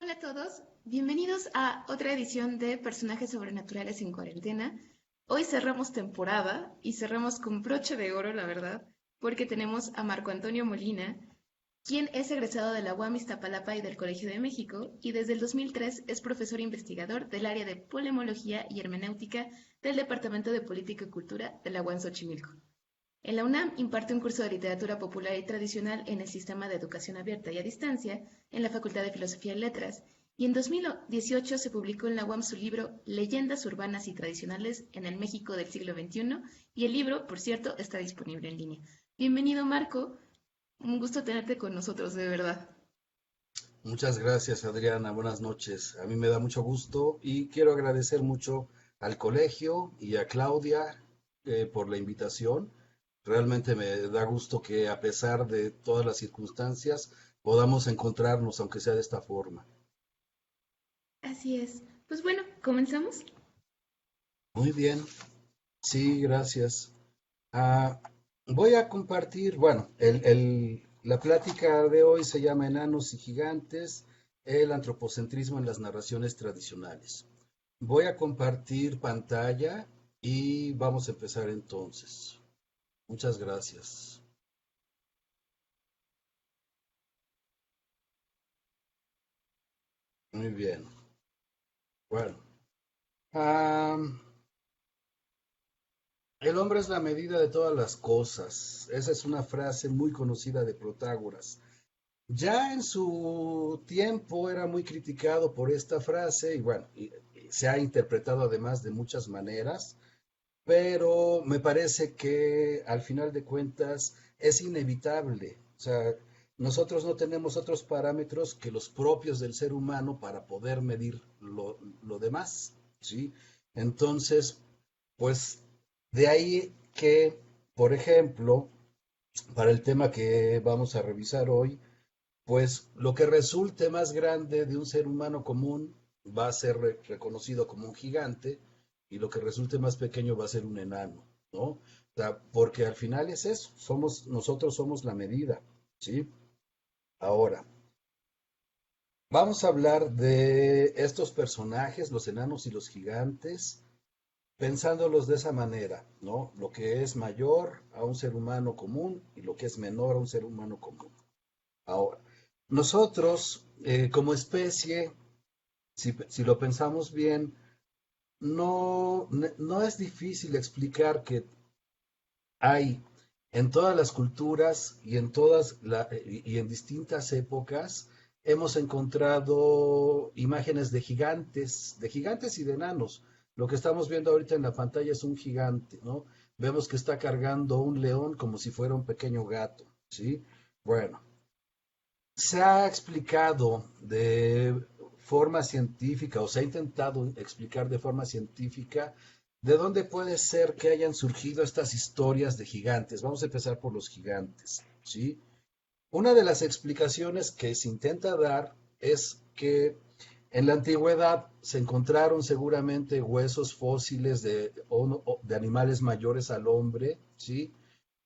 Hola a todos, bienvenidos a otra edición de Personajes Sobrenaturales en Cuarentena. Hoy cerramos temporada y cerramos con broche de oro, la verdad, porque tenemos a Marco Antonio Molina, quien es egresado de la UAM Iztapalapa y del Colegio de México, y desde el 2003 es profesor investigador del área de polemología y hermenéutica del Departamento de Política y Cultura de la UAM Xochimilco. En la UNAM imparte un curso de literatura popular y tradicional en el sistema de educación abierta y a distancia en la Facultad de Filosofía y Letras, y en 2018 se publicó en la UAM su libro Leyendas urbanas y tradicionales en el México del siglo XXI, y el libro, por cierto, está disponible en línea. Bienvenido, Marco. Un gusto tenerte con nosotros, de verdad. Muchas gracias, Adriana. Buenas noches. A mí me da mucho gusto y quiero agradecer mucho al colegio y a Claudia por la invitación. Realmente me da gusto que a pesar de todas las circunstancias podamos encontrarnos, aunque sea de esta forma. Así es. Pues bueno, comenzamos. Muy bien. Sí, gracias. Ah, Voy a compartir, bueno, la plática de hoy se llama Enanos y Gigantes, el antropocentrismo en las narraciones tradicionales. Voy a compartir pantalla y vamos a empezar entonces. Muchas gracias. Muy bien. Bueno, am, el hombre es la medida de todas las cosas. Esa es una frase muy conocida de Protágoras. Ya en su tiempo era muy criticado por esta frase y bueno, y se ha interpretado además de muchas maneras, pero me parece que al final de cuentas es inevitable. O sea, nosotros no tenemos otros parámetros que los propios del ser humano para poder medir lo demás, ¿sí? Entonces, pues de ahí que, por ejemplo, para el tema que vamos a revisar hoy, pues lo que resulte más grande de un ser humano común va a ser reconocido como un gigante y lo que resulte más pequeño va a ser un enano, ¿no? O sea, porque al final es eso, nosotros somos la medida, ¿sí? Ahora, vamos a hablar de estos personajes, los enanos y los gigantes, pensándolos de esa manera, ¿no? Lo que es mayor a un ser humano común y lo que es menor a un ser humano común. Ahora, nosotros como especie, si lo pensamos bien, no es difícil explicar que hay en todas las culturas y y en distintas épocas hemos encontrado imágenes de gigantes y de enanos. Lo que estamos viendo ahorita en la pantalla es un gigante, ¿no? Vemos que está cargando un león como si fuera un pequeño gato, ¿sí? Bueno, se ha explicado de forma científica o se ha intentado explicar de forma científica de dónde puede ser que hayan surgido estas historias de gigantes. Vamos a empezar por los gigantes, ¿sí? Una de las explicaciones que se intenta dar es que en la antigüedad se encontraron seguramente huesos fósiles de animales mayores al hombre, ¿sí?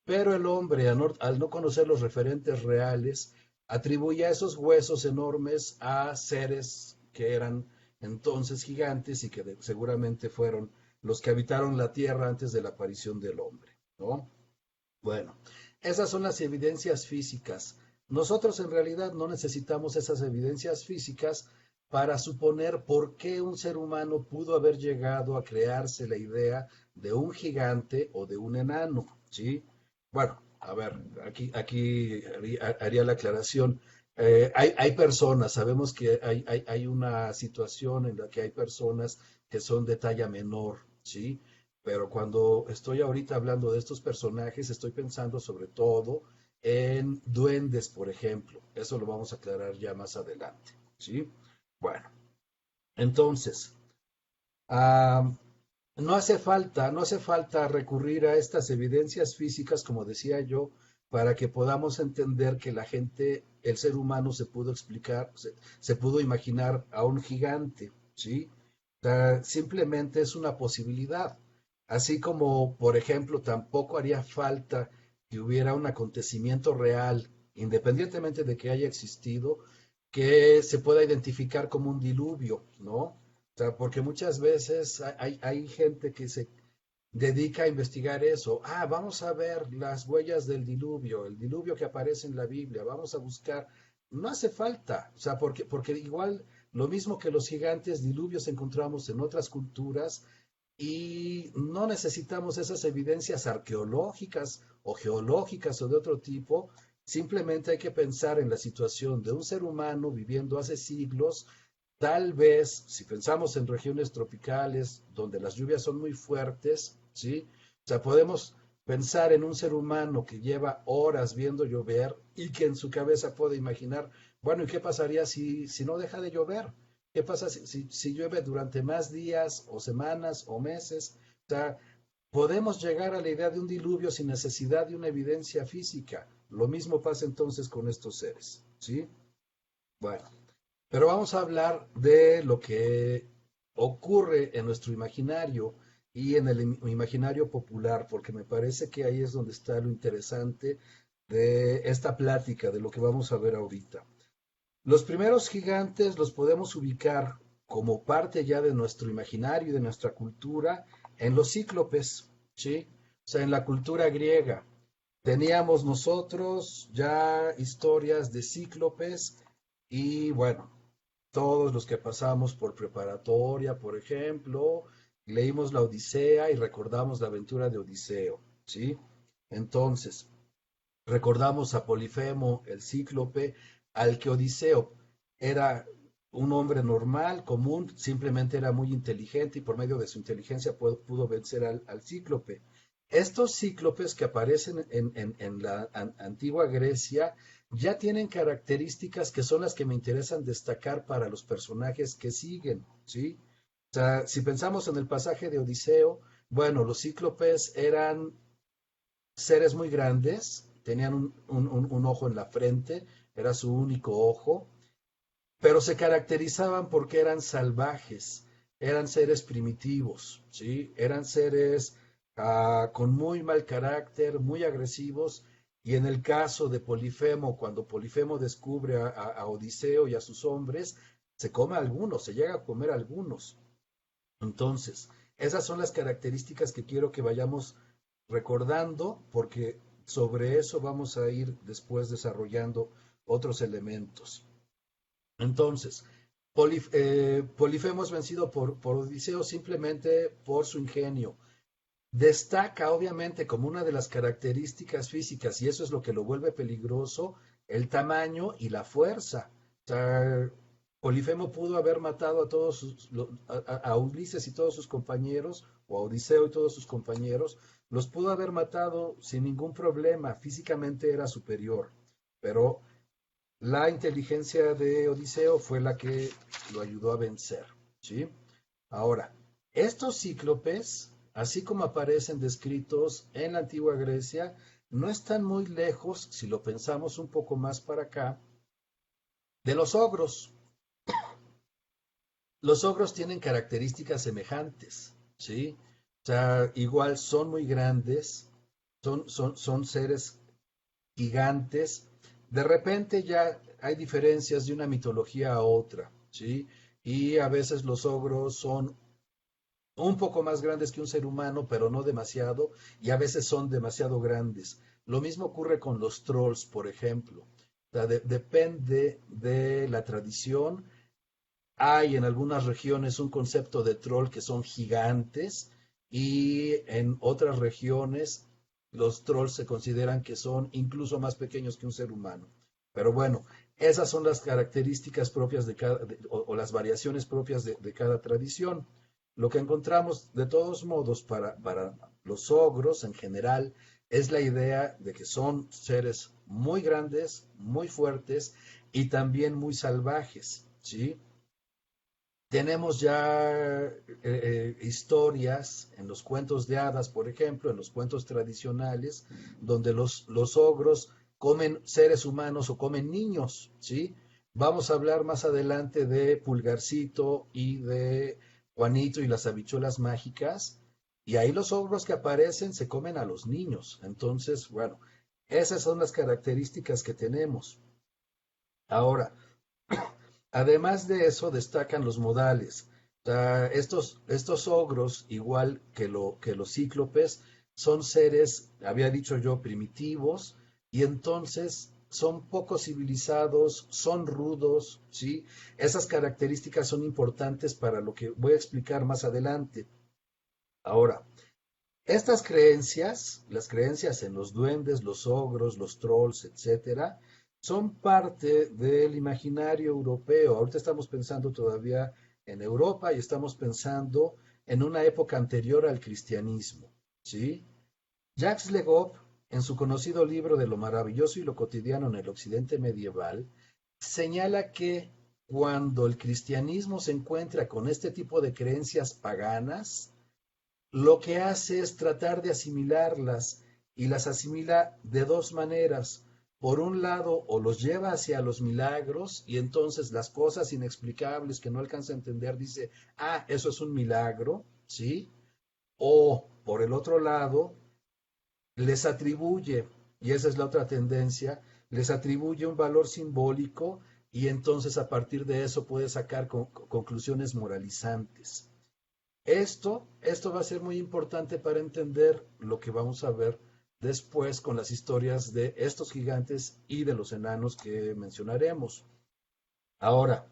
Pero el hombre, al no conocer los referentes reales, atribuía esos huesos enormes a seres que eran entonces gigantes y que seguramente fueron los que habitaron la tierra antes de la aparición del hombre, ¿no? Bueno, esas son las evidencias físicas. Nosotros en realidad no necesitamos esas evidencias físicas para suponer por qué un ser humano pudo haber llegado a crearse la idea de un gigante o de un enano, ¿sí? Bueno, a ver, aquí haría la aclaración. Hay personas, sabemos que hay una situación en la que hay personas que son de talla menor, ¿sí? Pero cuando estoy ahorita hablando de estos personajes, estoy pensando sobre todo en duendes, por ejemplo. Eso lo vamos a aclarar ya más adelante, ¿sí? Bueno, entonces, ah, no hace falta recurrir a estas evidencias físicas, como decía yo, para que podamos entender que la gente, el ser humano se pudo explicar, se pudo imaginar a un gigante, ¿sí? O sea, simplemente es una posibilidad. Así como, por ejemplo, tampoco haría falta que hubiera un acontecimiento real, independientemente de que haya existido, que se pueda identificar como un diluvio, ¿no? O sea, porque muchas veces hay gente que se dedica a investigar eso. Ah, vamos a ver las huellas del diluvio, el diluvio que aparece en la Biblia, vamos a buscar. No hace falta, o sea, porque igual lo mismo que los gigantes, diluvios encontramos en otras culturas y no necesitamos esas evidencias arqueológicas o geológicas o de otro tipo. Simplemente hay que pensar en la situación de un ser humano viviendo hace siglos. Tal vez, si pensamos en regiones tropicales donde las lluvias son muy fuertes, ¿sí? O sea, podemos pensar en un ser humano que lleva horas viendo llover y que en su cabeza puede imaginar, bueno, ¿y qué pasaría si no deja de llover? ¿Qué pasa si llueve durante más días o semanas o meses? O sea, podemos llegar a la idea de un diluvio sin necesidad de una evidencia física. Lo mismo pasa entonces con estos seres, ¿sí? Bueno. Pero vamos a hablar de lo que ocurre en nuestro imaginario y en el imaginario popular, porque me parece que ahí es donde está lo interesante de esta plática, de lo que vamos a ver ahorita. Los primeros gigantes los podemos ubicar como parte ya de nuestro imaginario y de nuestra cultura en los cíclopes, ¿sí? O sea, en la cultura griega. Teníamos nosotros ya historias de cíclopes y bueno, todos los que pasamos por preparatoria, por ejemplo, leímos la Odisea y recordamos la aventura de Odiseo, ¿sí? Entonces, recordamos a Polifemo, el cíclope, al que Odiseo era un hombre normal, común, simplemente era muy inteligente y por medio de su inteligencia pudo vencer al cíclope. Estos cíclopes que aparecen en la antigua Grecia ya tienen características que son las que me interesan destacar para los personajes que siguen, ¿sí? O sea, si pensamos en el pasaje de Odiseo, bueno, los cíclopes eran seres muy grandes, tenían un ojo en la frente, era su único ojo, pero se caracterizaban porque eran salvajes, eran seres primitivos, ¿sí? Eran seres con muy mal carácter, muy agresivos, y en el caso de Polifemo, cuando Polifemo descubre a Odiseo y a sus hombres, se come a algunos, se llega a comer a algunos. Entonces, esas son las características que quiero que vayamos recordando, porque sobre eso vamos a ir después desarrollando otros elementos. Entonces, Polifemo es vencido por Odiseo simplemente por su ingenio. Destaca obviamente como una de las características físicas, y eso es lo que lo vuelve peligroso, el tamaño y la fuerza. O sea, Polifemo pudo haber matado a todos a Ulises y todos sus compañeros, o a Odiseo y todos sus compañeros, los pudo haber matado sin ningún problema, físicamente era superior, pero la inteligencia de Odiseo fue la que lo ayudó a vencer, ¿sí? Ahora, estos cíclopes, así como aparecen descritos en la antigua Grecia, no están muy lejos, si lo pensamos un poco más para acá, de los ogros. Los ogros tienen características semejantes, ¿sí? O sea, igual son muy grandes, son seres gigantes. De repente ya hay diferencias de una mitología a otra, ¿sí? Y a veces los ogros son un poco más grandes que un ser humano, pero no demasiado, y a veces son demasiado grandes. Lo mismo ocurre con los trolls, por ejemplo. O sea, depende de la tradición. Hay en algunas regiones un concepto de troll que son gigantes y en otras regiones los trolls se consideran que son incluso más pequeños que un ser humano. Pero bueno, esas son las características propias o las variaciones propias de cada tradición. Lo que encontramos de todos modos para los ogros en general es la idea de que son seres muy grandes, muy fuertes y también muy salvajes, ¿sí? Tenemos ya historias en los cuentos de hadas, por ejemplo, en los cuentos tradicionales, donde los ogros comen seres humanos o comen niños, ¿sí? Vamos a hablar más adelante de Pulgarcito y de Juanito y las habichuelas mágicas, y ahí los ogros que aparecen se comen a los niños. Entonces, bueno, esas son las características que tenemos. Ahora, Además de eso, destacan los modales. O sea, estos ogros, igual que los cíclopes, son seres, había dicho yo, primitivos, y entonces son poco civilizados, son rudos, ¿sí? Esas características son importantes para lo que voy a explicar más adelante. Ahora, estas creencias, las creencias en los duendes, los ogros, los trolls, etcétera, son parte del imaginario europeo. Ahorita estamos pensando todavía en Europa y estamos pensando en una época anterior al cristianismo, ¿sí? Jacques Le Goff, en su conocido libro de lo maravilloso y lo cotidiano en el occidente medieval, señala que cuando el cristianismo se encuentra con este tipo de creencias paganas, lo que hace es tratar de asimilarlas y las asimila de dos maneras. Por un lado, o los lleva hacia los milagros y entonces las cosas inexplicables que no alcanza a entender dice, ah, eso es un milagro, ¿sí? O por el otro lado, les atribuye, y esa es la otra tendencia, les atribuye un valor simbólico y entonces a partir de eso puede sacar conclusiones moralizantes. Esto va a ser muy importante para entender lo que vamos a ver después con las historias de estos gigantes y de los enanos que mencionaremos. Ahora,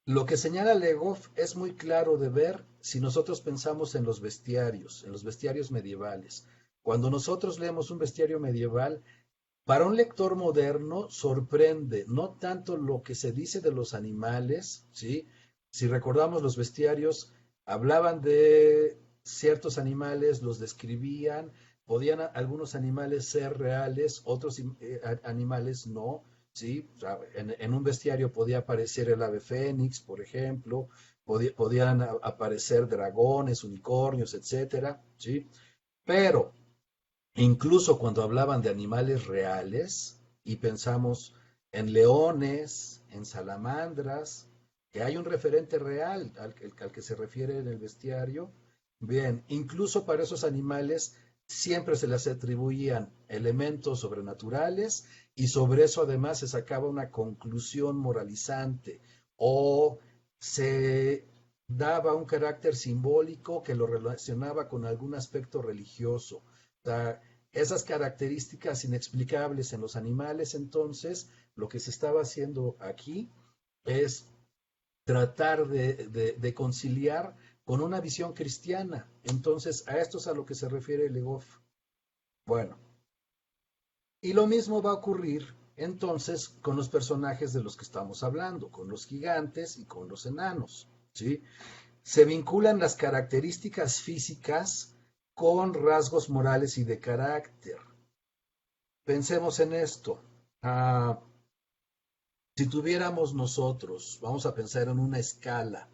lo que señala Legoff es muy claro de ver si nosotros pensamos en los bestiarios medievales. Cuando nosotros leemos un bestiario medieval, para un lector moderno sorprende no tanto lo que se dice de los animales, ¿sí? Si recordamos los bestiarios, hablaban de ciertos animales, los describían, podían algunos animales ser reales, otros animales no, ¿sí? O sea, en un bestiario podía aparecer el ave fénix, por ejemplo, podían aparecer dragones, unicornios, etcétera, ¿sí? Pero incluso cuando hablaban de animales reales y pensamos en leones, en salamandras, que hay un referente real al que se refiere en el bestiario, bien, incluso para esos animales siempre se les atribuían elementos sobrenaturales y sobre eso además se sacaba una conclusión moralizante o se daba un carácter simbólico que lo relacionaba con algún aspecto religioso. O sea, esas características inexplicables en los animales, entonces, lo que se estaba haciendo aquí es tratar de conciliar con una visión cristiana. Entonces, a esto es a lo que se refiere Le Goff. Bueno, y lo mismo va a ocurrir entonces con los personajes de los que estamos hablando, con los gigantes y con los enanos, ¿sí? Se vinculan las características físicas con rasgos morales y de carácter. Pensemos en esto. Ah, si tuviéramos nosotros, vamos a pensar en una escala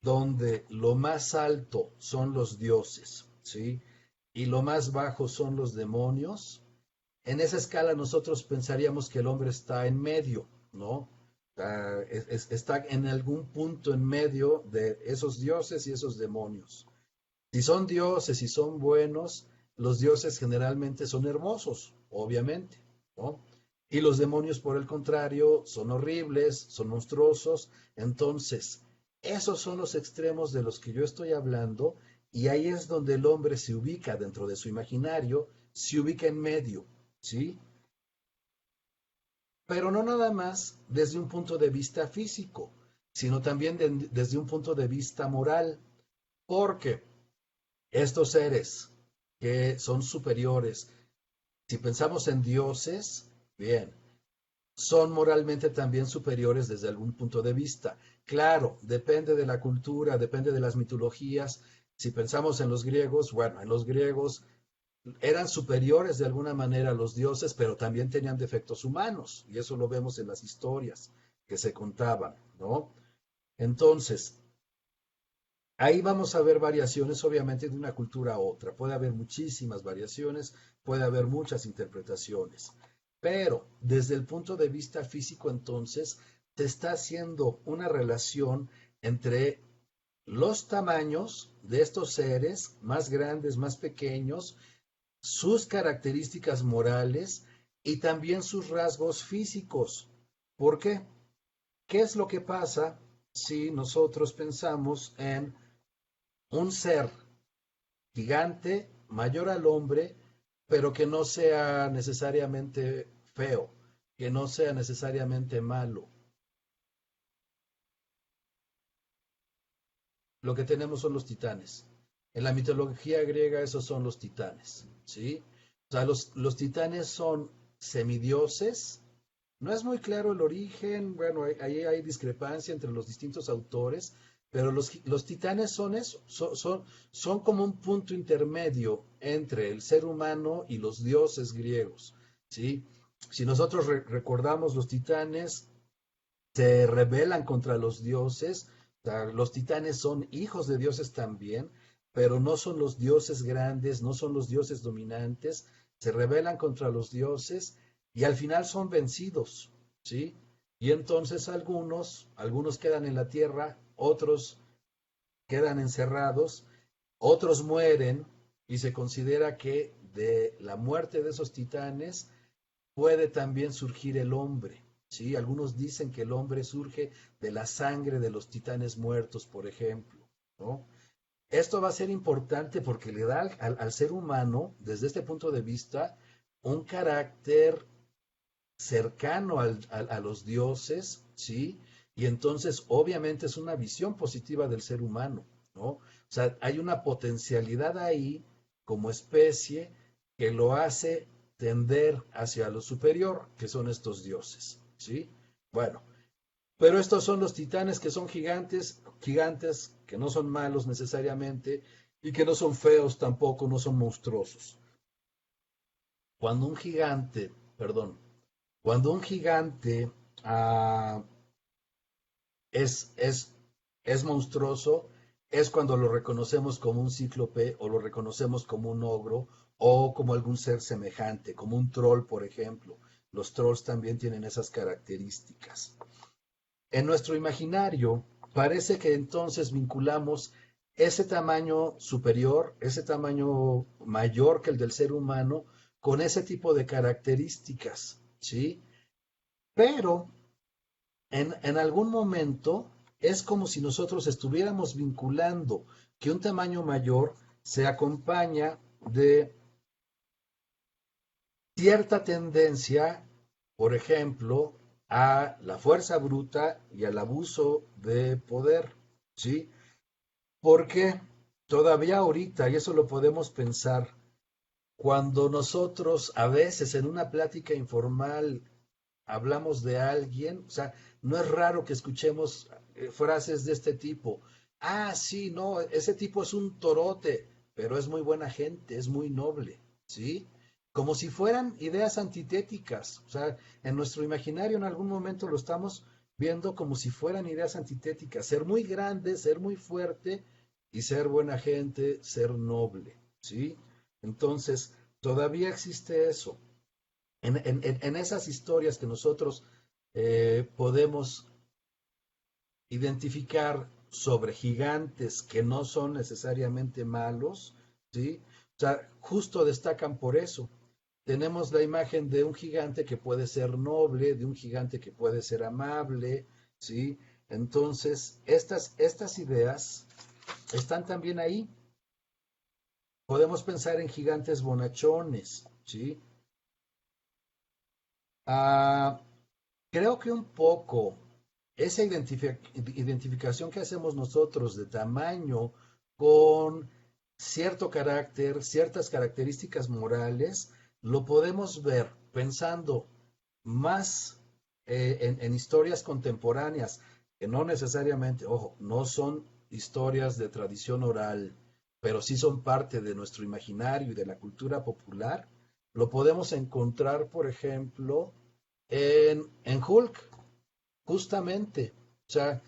donde lo más alto son los dioses, ¿sí? Y lo más bajo son los demonios, en esa escala nosotros pensaríamos que el hombre está en medio, ¿no? Está en algún punto en medio de esos dioses y esos demonios. Si son dioses, si son buenos, los dioses generalmente son hermosos, obviamente, ¿no? Y los demonios, por el contrario, son horribles, son monstruosos. Entonces, esos son los extremos de los que yo estoy hablando y ahí es donde el hombre se ubica dentro de su imaginario, se ubica en medio, ¿sí? Pero no nada más desde un punto de vista físico, sino también desde un punto de vista moral, porque estos seres que son superiores, si pensamos en dioses, bien, son moralmente también superiores desde algún punto de vista. Claro, depende de la cultura, depende de las mitologías. Si pensamos en los griegos, bueno, en los griegos eran superiores de alguna manera a los dioses, pero también tenían defectos humanos, y eso lo vemos en las historias que se contaban, ¿no? Entonces, ahí vamos a ver variaciones, obviamente, de una cultura a otra. Puede haber muchísimas variaciones, puede haber muchas interpretaciones. Pero desde el punto de vista físico, entonces, se está haciendo una relación entre los tamaños de estos seres, más grandes, más pequeños, sus características morales y también sus rasgos físicos. ¿Por qué? ¿Qué es lo que pasa si nosotros pensamos en un ser gigante, mayor al hombre, pero que no sea necesariamente feo, que no sea necesariamente malo? Lo que tenemos son los titanes. En la mitología griega esos son los titanes, ¿sí? O sea, los titanes son semidioses. No es muy claro el origen, bueno, ahí hay discrepancia entre los distintos autores, pero los titanes son eso, son como un punto intermedio entre el ser humano y los dioses griegos, ¿sí? Si nosotros recordamos, los titanes se rebelan contra los dioses. O sea, los titanes son hijos de dioses también, pero no son los dioses grandes, no son los dioses dominantes, se rebelan contra los dioses y al final son vencidos, ¿sí? Y entonces algunos quedan en la tierra, otros quedan encerrados, otros mueren y se considera que de la muerte de esos titanes puede también surgir el hombre, ¿sí? Algunos dicen que el hombre surge de la sangre de los titanes muertos, por ejemplo, ¿no? Esto va a ser importante porque le da al ser humano, desde este punto de vista, un carácter cercano a los dioses, ¿sí? Y entonces, obviamente, es una visión positiva del ser humano, ¿no? O sea, hay una potencialidad ahí como especie que lo hace tender hacia lo superior, que son estos dioses, ¿sí? Bueno, pero estos son los titanes que son gigantes, gigantes que no son malos necesariamente y que no son feos tampoco, no son monstruosos. Cuando un gigante, perdón, cuando un gigante ah, es, es, es monstruoso, es cuando lo reconocemos como un cíclope o lo reconocemos como un ogro o como algún ser semejante, como un troll, por ejemplo. Los trolls también tienen esas características. En nuestro imaginario, parece que entonces vinculamos ese tamaño superior, ese tamaño mayor que el del ser humano, con ese tipo de características, ¿sí? Pero en algún momento es como si nosotros estuviéramos vinculando que un tamaño mayor se acompaña de cierta tendencia, por ejemplo, a la fuerza bruta y al abuso de poder, ¿sí? Porque todavía ahorita, y eso lo podemos pensar, cuando nosotros a veces en una plática informal hablamos de alguien, o sea, no es raro que escuchemos frases de este tipo. Ah, sí, no, ese tipo es un torote, pero es muy buena gente, es muy noble, ¿sí? Como si fueran ideas antitéticas. O sea, en nuestro imaginario en algún momento lo estamos viendo como si fueran ideas antitéticas. Ser muy grande, ser muy fuerte y ser buena gente, ser noble, ¿sí? Entonces, todavía existe eso en esas historias que nosotros podemos identificar sobre gigantes que no son necesariamente malos, ¿sí? O sea, justo destacan por eso. Tenemos la imagen de un gigante que puede ser noble, de un gigante que puede ser amable, ¿sí? Entonces, estas ideas están también ahí. Podemos pensar en gigantes bonachones, ¿sí? Ah, creo que un poco esa identificación que hacemos nosotros de tamaño con cierto carácter, ciertas características morales, lo podemos ver pensando más en historias contemporáneas, que no necesariamente, ojo, no son historias de tradición oral, pero sí son parte de nuestro imaginario y de la cultura popular. Lo podemos encontrar, por ejemplo, en Hulk, justamente. O sea,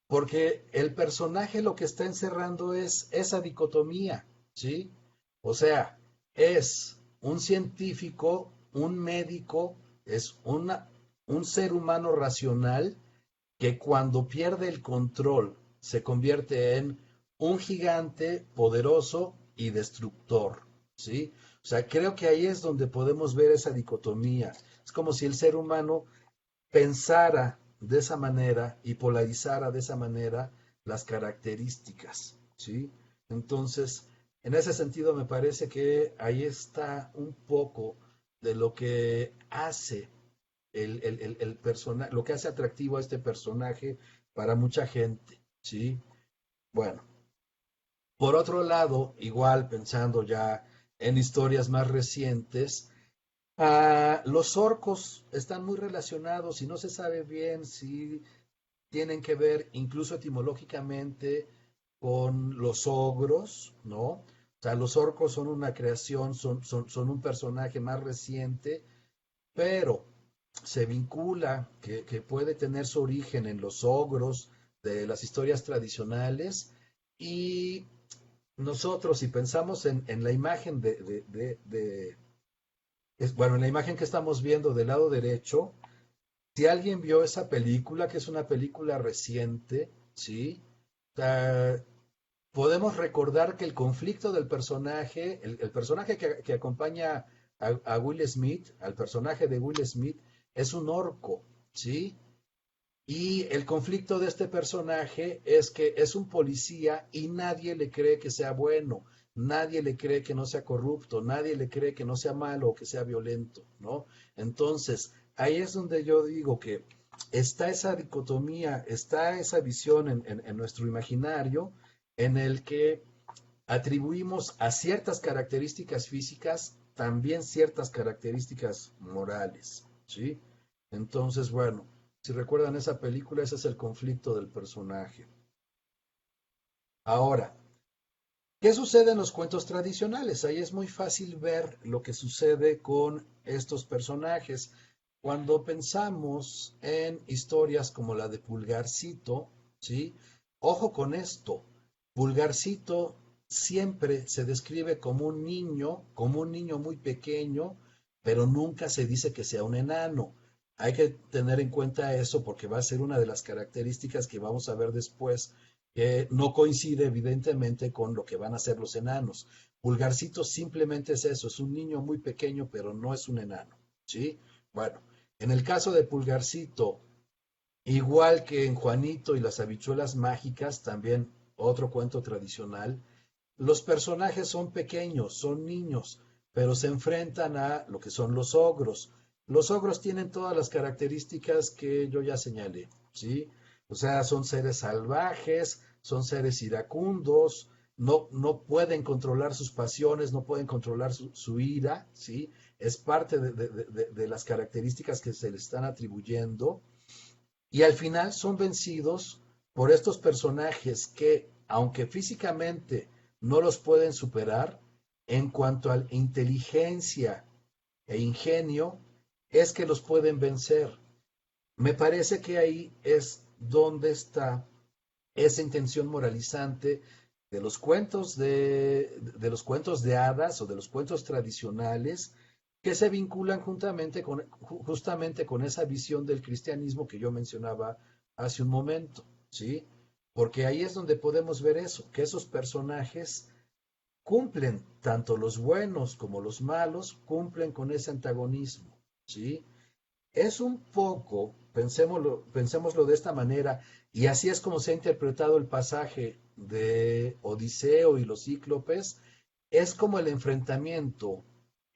porque el personaje lo que está encerrando es esa dicotomía, ¿sí? O sea, es un científico, un médico, es un ser humano racional que cuando pierde el control se convierte en un gigante poderoso y destructor, ¿sí? O sea, creo que ahí es donde podemos ver esa dicotomía. Es como si el ser humano pensara de esa manera y polarizara de esa manera las características, ¿sí? Entonces, en ese sentido me parece que ahí está un poco de lo que hace el personaje, lo que hace atractivo a este personaje para mucha gente, ¿sí? Bueno, por otro lado, igual pensando ya en historias más recientes, los orcos están muy relacionados y no se sabe bien si tienen que ver incluso etimológicamente con los ogros, ¿no? O sea, los orcos son una creación, son un personaje más reciente, pero se vincula que puede tener su origen en los ogros de las historias tradicionales y nosotros, si pensamos en la imagen bueno, en la imagen que estamos viendo del lado derecho, si alguien vio esa película, que es una película reciente, ¿sí? Podemos recordar que el conflicto del personaje, el personaje que acompaña a Will Smith, al personaje de Will Smith, es un orco, ¿sí? Y el conflicto de este personaje es que es un policía y nadie le cree que sea bueno, nadie le cree que no sea corrupto, nadie le cree que no sea malo o que sea violento, ¿no? Entonces, ahí es donde yo digo que está esa dicotomía, está esa visión en nuestro imaginario en el que atribuimos a ciertas características físicas también ciertas características morales, ¿sí? Entonces, bueno, si recuerdan esa película, ese es el conflicto del personaje. Ahora, ¿qué sucede en los cuentos tradicionales? Ahí es muy fácil ver lo que sucede con estos personajes. Cuando pensamos en historias como la de Pulgarcito, ¿sí? Ojo con esto, Pulgarcito siempre se describe como un niño muy pequeño, pero nunca se dice que sea un enano. Hay que tener en cuenta eso porque va a ser una de las características que vamos a ver después que no coincide evidentemente con lo que van a ser los enanos. Pulgarcito simplemente es eso, es un niño muy pequeño, pero no es un enano, ¿sí? Bueno, en el caso de Pulgarcito, igual que en Juanito y las habichuelas mágicas, también otro cuento tradicional, los personajes son pequeños, son niños, pero se enfrentan a lo que son los ogros. Los ogros tienen todas las características que yo ya señalé, ¿sí? O sea, son seres salvajes, son seres iracundos, no pueden controlar sus pasiones, no pueden controlar su ira, ¿sí? Es parte de las características que se le están atribuyendo y al final son vencidos por estos personajes que, aunque físicamente no los pueden superar, en cuanto a inteligencia e ingenio, es que los pueden vencer. Me parece que ahí es donde está esa intención moralizante de los cuentos de hadas o de los cuentos tradicionales que se vinculan justamente con esa visión del cristianismo que yo mencionaba hace un momento, ¿sí? Porque ahí es donde podemos ver eso, que esos personajes cumplen, tanto los buenos como los malos, cumplen con ese antagonismo, ¿sí? Es un poco, pensémoslo de esta manera, y así es como se ha interpretado el pasaje de Odiseo y los cíclopes, es como el enfrentamiento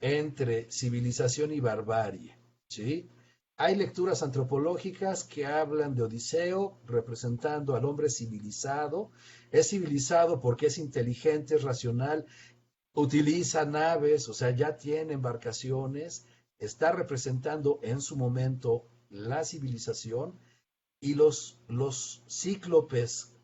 entre civilización y barbarie, ¿sí? Hay lecturas antropológicas que hablan de Odiseo representando al hombre civilizado. Es civilizado porque es inteligente, es racional, utiliza naves, o sea, ya tiene embarcaciones, está representando en su momento la civilización y los cíclopes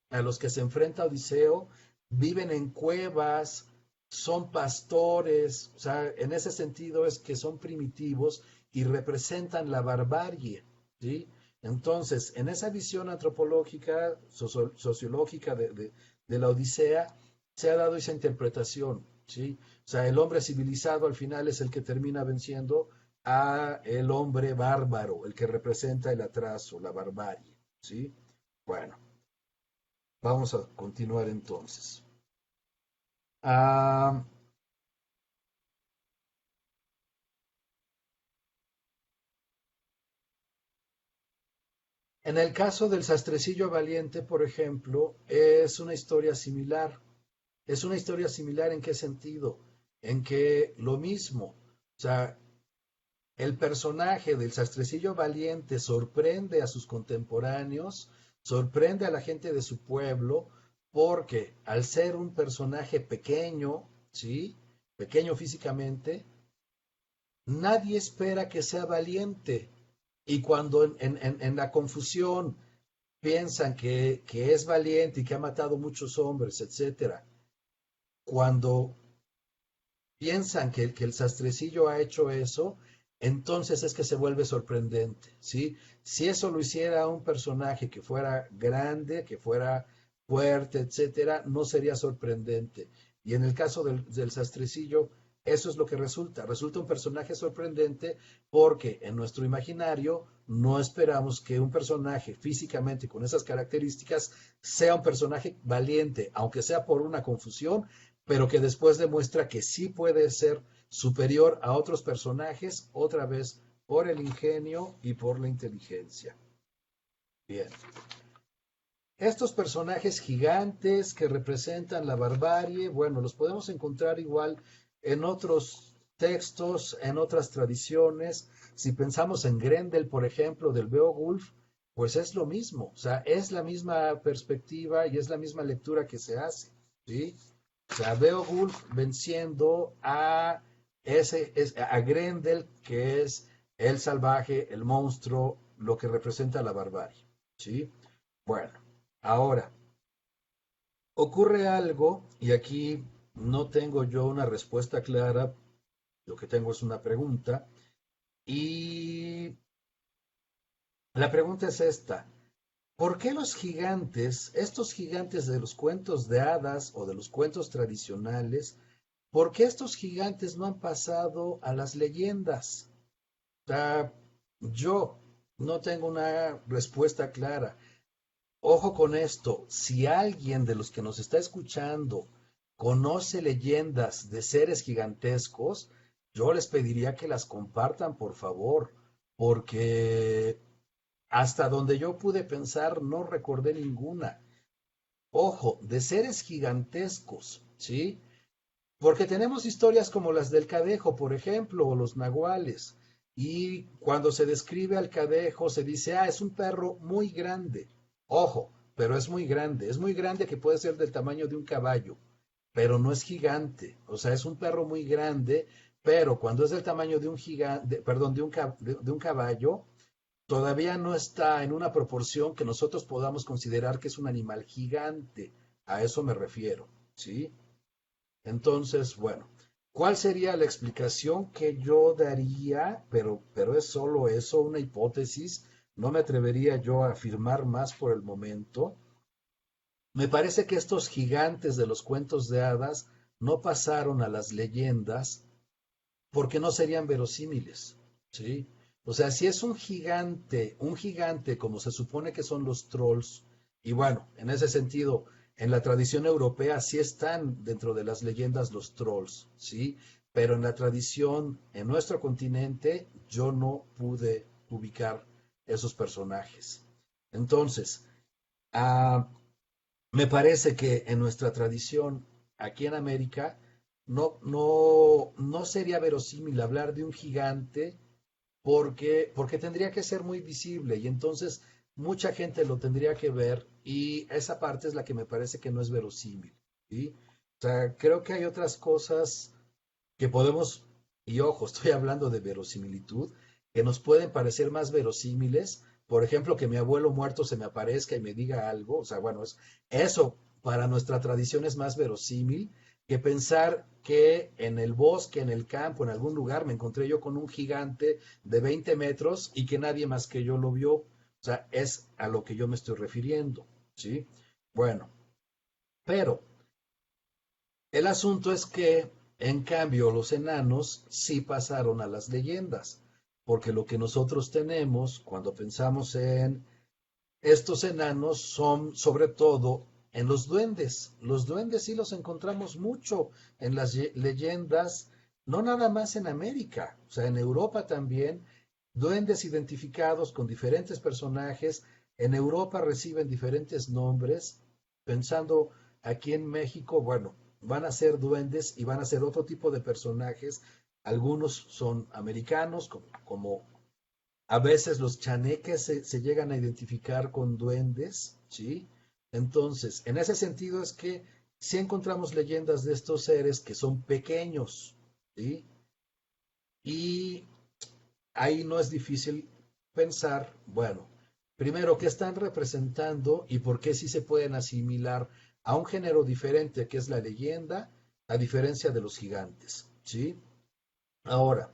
a los que se enfrenta Odiseo viven en cuevas, son pastores, o sea, en ese sentido es que son primitivos y representan la barbarie, ¿sí? Entonces, en esa visión antropológica, sociológica de la Odisea, se ha dado esa interpretación, ¿sí? O sea, el hombre civilizado al final es el que termina venciendo a el hombre bárbaro, el que representa el atraso, la barbarie, ¿sí? Bueno, vamos a continuar entonces. Ah, En el caso del sastrecillo valiente, por ejemplo, es una historia similar. Es una historia similar en qué sentido? En que lo mismo, o sea, el personaje del sastrecillo valiente sorprende a sus contemporáneos, sorprende a la gente de su pueblo, porque al ser un personaje pequeño, ¿sí? Pequeño físicamente, nadie espera que sea valiente. Y cuando en la confusión piensan que es valiente y que ha matado muchos hombres, etcétera, cuando piensan que el sastrecillo ha hecho eso, entonces es que se vuelve sorprendente, ¿sí? Si eso lo hiciera un personaje que fuera grande, que fuera fuerte, etcétera, no sería sorprendente. Y en el caso del sastrecillo, eso es lo que resulta. Resulta un personaje sorprendente porque en nuestro imaginario no esperamos que un personaje físicamente con esas características sea un personaje valiente, aunque sea por una confusión, pero que después demuestra que sí puede ser superior a otros personajes, otra vez por el ingenio y por la inteligencia. Bien. Estos personajes gigantes que representan la barbarie, bueno, los podemos encontrar igual en otros textos, en otras tradiciones. Si pensamos en Grendel, por ejemplo, del Beowulf, pues es lo mismo, o sea, es la misma perspectiva y es la misma lectura que se hace, ¿sí? O sea, Beowulf venciendo a Grendel, que es el salvaje, el monstruo, lo que representa la barbarie, ¿sí? Bueno, ahora, ocurre algo, y aquí no tengo yo una respuesta clara, lo que tengo es una pregunta, y la pregunta es esta. ¿Por qué los gigantes, estos gigantes de los cuentos de hadas o de los cuentos tradicionales, por qué estos gigantes no han pasado a las leyendas? O sea, yo no tengo una respuesta clara. Ojo con esto, si alguien de los que nos está escuchando conoce leyendas de seres gigantescos, yo les pediría que las compartan, por favor, porque hasta donde yo pude pensar no recordé ninguna. Ojo, de seres gigantescos, ¿sí? Porque tenemos historias como las del Cadejo, por ejemplo, o los nahuales. Y cuando se describe al Cadejo, se dice, ah, es un perro muy grande. Ojo, pero es muy grande que puede ser del tamaño de un caballo, pero no es gigante. O sea, es un perro muy grande, pero cuando es del tamaño de un gigante, perdón, de un caballo, todavía no está en una proporción que nosotros podamos considerar que es un animal gigante. A eso me refiero, ¿sí? Entonces, bueno, ¿cuál sería la explicación que yo daría? Pero es solo eso, una hipótesis. No me atrevería yo a afirmar más por el momento. Me parece que estos gigantes de los cuentos de hadas no pasaron a las leyendas porque no serían verosímiles, ¿sí? O sea, si es un gigante como se supone que son los trolls, y bueno, en ese sentido, en la tradición europea sí están dentro de las leyendas los trolls, ¿sí? Pero en la tradición, en nuestro continente, yo no pude ubicar esos personajes. Entonces, ah, me parece que en nuestra tradición, aquí en América, no sería verosímil hablar de un gigante porque tendría que ser muy visible y entonces mucha gente lo tendría que ver y esa parte es la que me parece que no es verosímil, ¿sí? O sea, creo que hay otras cosas que podemos, y ojo, estoy hablando de verosimilitud, que nos pueden parecer más verosímiles. Por ejemplo, que mi abuelo muerto se me aparezca y me diga algo. O sea, bueno, eso para nuestra tradición es más verosímil que pensar que en el bosque, en el campo, en algún lugar, me encontré yo con un gigante de 20 metros y que nadie más que yo lo vio. O sea, es a lo que yo me estoy refiriendo, ¿sí? Bueno, pero el asunto es que, en cambio, los enanos sí pasaron a las leyendas, porque lo que nosotros tenemos cuando pensamos en estos enanos son sobre todo en los duendes. Los duendes sí los encontramos mucho en las leyendas, no nada más en América, o sea, en Europa también, duendes identificados con diferentes personajes. En Europa reciben diferentes nombres, pensando aquí en México, bueno, van a ser duendes y van a ser otro tipo de personajes. Algunos son americanos, como a veces los chaneques se llegan a identificar con duendes, ¿sí? Entonces, en ese sentido es que si encontramos leyendas de estos seres que son pequeños, ¿sí? Y ahí no es difícil pensar, bueno, primero, ¿qué están representando y por qué sí se pueden asimilar a un género diferente que es la leyenda, a diferencia de los gigantes, ¿sí? Ahora,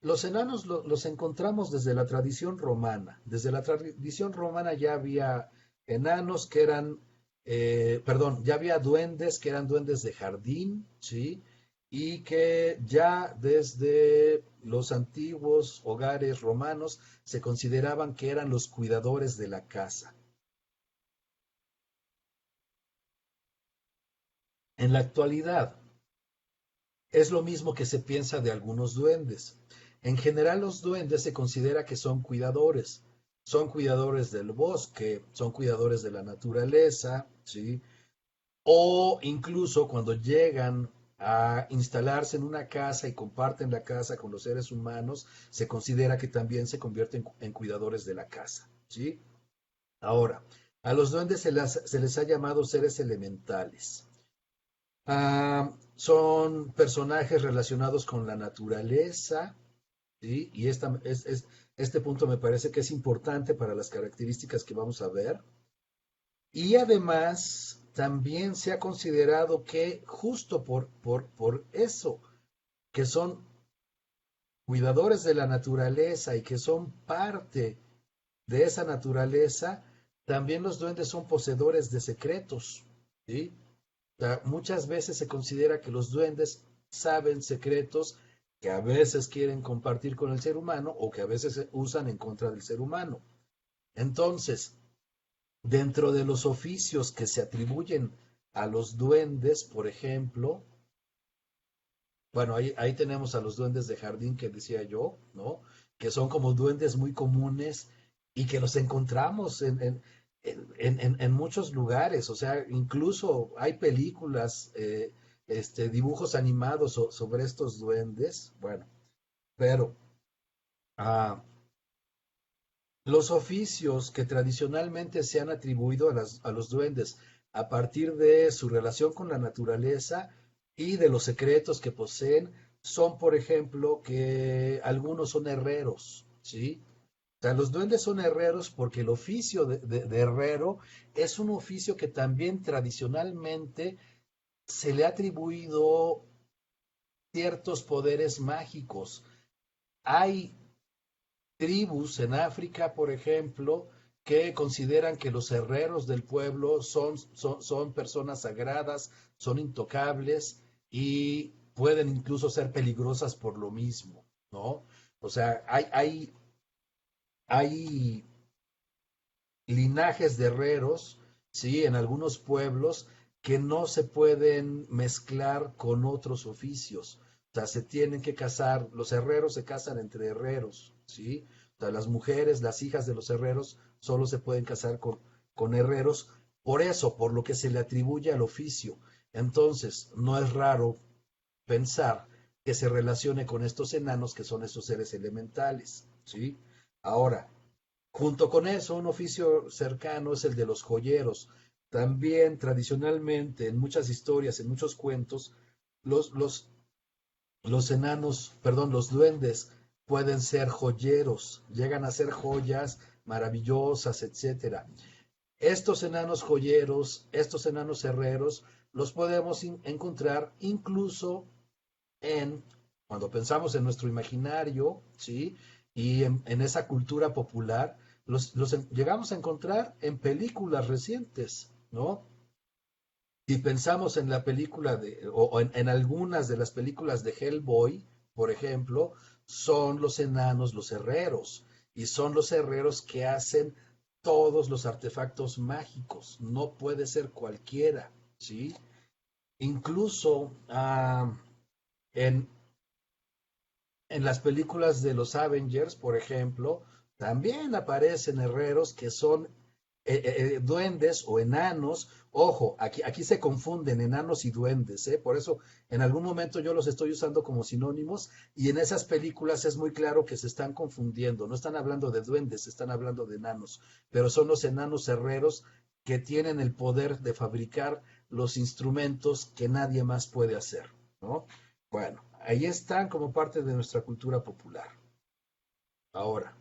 los enanos los encontramos desde la tradición romana. Desde la tradición romana ya había enanos que eran, perdón, ya había duendes que eran duendes de jardín, ¿sí? Y que ya desde los antiguos hogares romanos se consideraban que eran los cuidadores de la casa. En la actualidad, es lo mismo que se piensa de algunos duendes. En general, los duendes se considera que son cuidadores del bosque, son cuidadores de la naturaleza, ¿sí? O incluso cuando llegan a instalarse en una casa y comparten la casa con los seres humanos, se considera que también se convierten en cuidadores de la casa, ¿sí? Ahora, a los duendes se les ha llamado seres elementales. Son personajes relacionados con la naturaleza, ¿sí? Y este punto me parece que es importante para las características que vamos a ver. Y además, también se ha considerado que justo por eso, que son cuidadores de la naturaleza y que son parte de esa naturaleza, también los duendes son poseedores de secretos, ¿sí? Sea, muchas veces se considera que los duendes saben secretos que a veces quieren compartir con el ser humano o que a veces usan en contra del ser humano. Entonces, dentro de los oficios que se atribuyen a los duendes, por ejemplo, bueno, ahí tenemos a los duendes de jardín que decía yo, ¿no? Que son como duendes muy comunes y que los encontramos en muchos lugares. O sea, incluso hay películas, dibujos animados sobre estos duendes. Bueno, pero ah, los oficios que tradicionalmente se han atribuido a los duendes a partir de su relación con la naturaleza y de los secretos que poseen son, por ejemplo, que algunos son herreros, ¿sí? O sea, los duendes son herreros porque el oficio de herrero es un oficio que también tradicionalmente se le ha atribuido ciertos poderes mágicos. Hay tribus en África, por ejemplo, que consideran que los herreros del pueblo son personas sagradas, son intocables y pueden incluso ser peligrosas por lo mismo, ¿no? O sea, hay linajes de herreros, ¿sí? En algunos pueblos que no se pueden mezclar con otros oficios. O sea, se tienen que casar, los herreros se casan entre herreros, ¿sí? O sea, las mujeres, las hijas de los herreros, solo se pueden casar con herreros, por eso, por lo que se le atribuye al oficio. Entonces, no es raro pensar que se relacione con estos enanos que son estos seres elementales, ¿sí? Ahora, junto con eso, un oficio cercano es el de los joyeros. También tradicionalmente, en muchas historias, en muchos cuentos, los, los, los enanos, perdón, los duendes pueden ser joyeros, llegan a ser joyas maravillosas, etcétera. Estos enanos joyeros, estos enanos herreros, los podemos encontrar incluso en, cuando pensamos en nuestro imaginario, ¿sí? Y en esa cultura popular, llegamos a encontrar en películas recientes, ¿no? Si pensamos en la película o en algunas de las películas de Hellboy, por ejemplo, son los enanos los herreros, y son los herreros que hacen todos los artefactos mágicos, no puede ser cualquiera, ¿sí? Incluso en, en las películas de los Avengers, por ejemplo, también aparecen herreros que son duendes o enanos. Ojo, aquí se confunden enanos y duendes, ¿eh? Por eso en algún momento yo los estoy usando como sinónimos y en esas películas es muy claro que se están confundiendo. No están hablando de duendes, están hablando de enanos, pero son los enanos herreros que tienen el poder de fabricar los instrumentos que nadie más puede hacer, ¿no? Bueno, ahí están como parte de nuestra cultura popular. Ahora,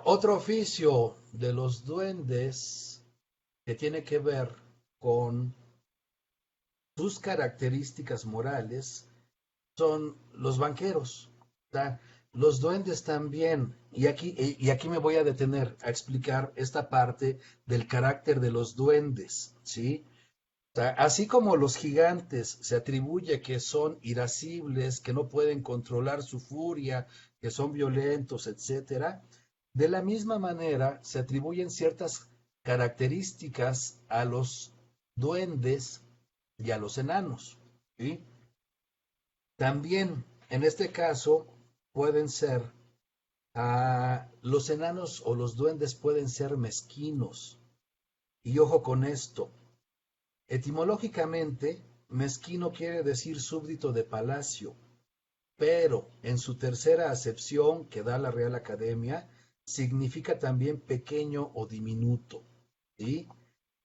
otro oficio de los duendes que tiene que ver con sus características morales son los banqueros. ¿Tá? Los duendes también, y aquí me voy a detener a explicar esta parte del carácter de los duendes, ¿sí? O sea, así como los gigantes se atribuye que son irascibles, que no pueden controlar su furia, que son violentos, etcétera, de la misma manera se atribuyen ciertas características a los duendes y a los enanos, ¿sí? También, en este caso, pueden ser, los enanos o los duendes pueden ser mezquinos. Y ojo con esto, etimológicamente, mezquino quiere decir súbdito de palacio, pero en su tercera acepción que da la Real Academia, significa también pequeño o diminuto, ¿sí?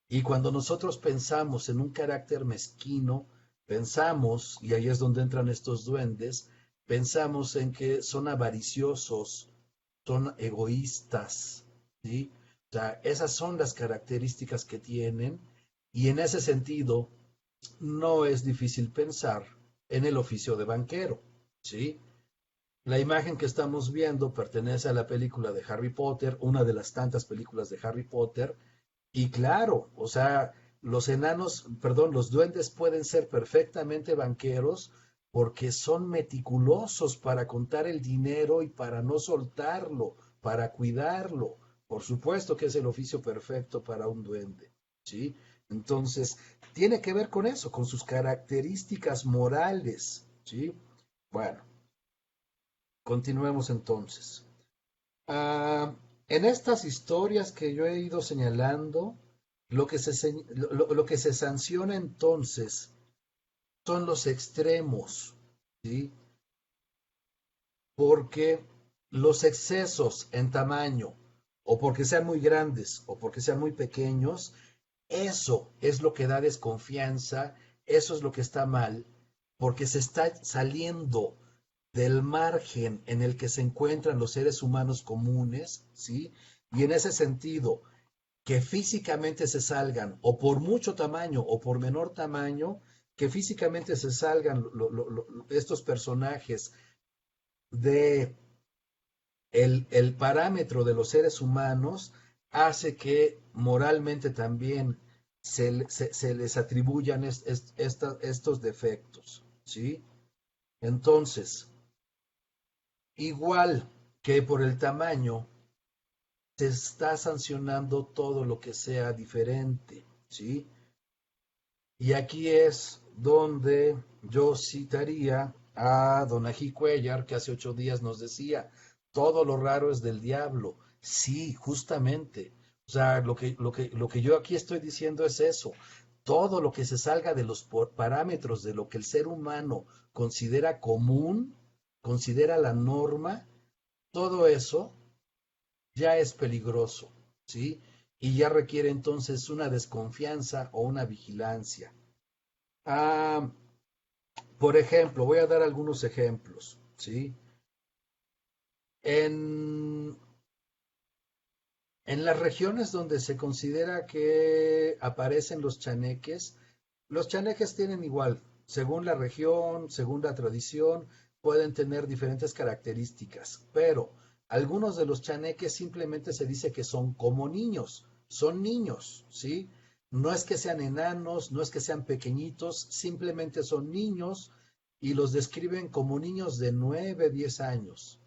Y cuando nosotros pensamos en un carácter mezquino, pensamos, y ahí es donde entran estos duendes, pensamos en que son avariciosos, son egoístas, ¿sí? O sea, esas son las características que tienen, y en ese sentido, no es difícil pensar en el oficio de banquero, ¿sí? La imagen que estamos viendo pertenece a la película de Harry Potter, una de las tantas películas de Harry Potter, y claro, o sea, los enanos, perdón, los duendes pueden ser perfectamente banqueros porque son meticulosos para contar el dinero y para no soltarlo, para cuidarlo. Por supuesto que es el oficio perfecto para un duende, ¿sí? Entonces, tiene que ver con eso, con sus características morales, ¿sí? Bueno, continuemos entonces. Ah, en estas historias que yo he ido señalando, lo que se sanciona entonces son los extremos, ¿sí? Porque los excesos en tamaño, o porque sean muy grandes, o porque sean muy pequeños, eso es lo que da desconfianza, eso es lo que está mal, porque se está saliendo del margen en el que se encuentran los seres humanos comunes, ¿sí? Y en ese sentido, que físicamente se salgan, o por mucho tamaño o por menor tamaño, que físicamente se salgan estos personajes de el parámetro de los seres humanos, hace que moralmente también se les atribuyan estos defectos, ¿sí? Entonces, igual que por el tamaño, se está sancionando todo lo que sea diferente, ¿sí? Y aquí es donde yo citaría a don Ají Cuellar, que hace 8 días nos decía, todo lo raro es del diablo. Sí, justamente. O sea, lo que yo aquí estoy diciendo es eso. Todo lo que se salga de los parámetros de lo que el ser humano considera común, considera la norma, todo eso ya es peligroso, ¿sí? Y ya requiere entonces una desconfianza o una vigilancia. Ah, por ejemplo, voy a dar algunos ejemplos, ¿sí? En, en las regiones donde se considera que aparecen los chaneques tienen igual, según la región, según la tradición, pueden tener diferentes características, pero algunos de los chaneques simplemente se dice que son niños, ¿sí? No es que sean enanos, no es que sean pequeñitos, simplemente son niños y los describen como niños de 9, 10 años.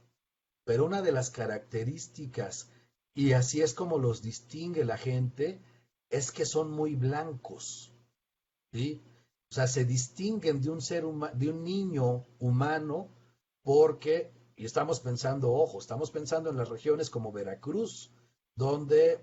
Pero una de las características, y así es como los distingue la gente, es que son muy blancos, ¿sí? O sea, se distinguen de un niño humano porque, y estamos pensando, ojo, estamos pensando en las regiones como Veracruz, donde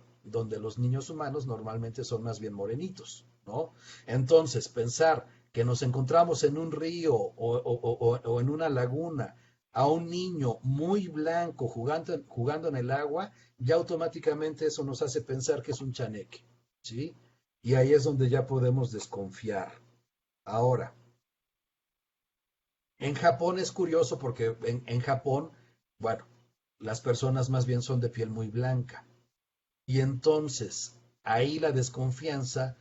los niños humanos normalmente son más bien morenitos, ¿no? Entonces, pensar que nos encontramos en un río o en una laguna a un niño muy blanco jugando en el agua, ya automáticamente eso nos hace pensar que es un chaneque, ¿sí? Y ahí es donde ya podemos desconfiar. Ahora, en Japón es curioso porque en Japón, bueno, las personas más bien son de piel muy blanca. Y entonces ahí la desconfianza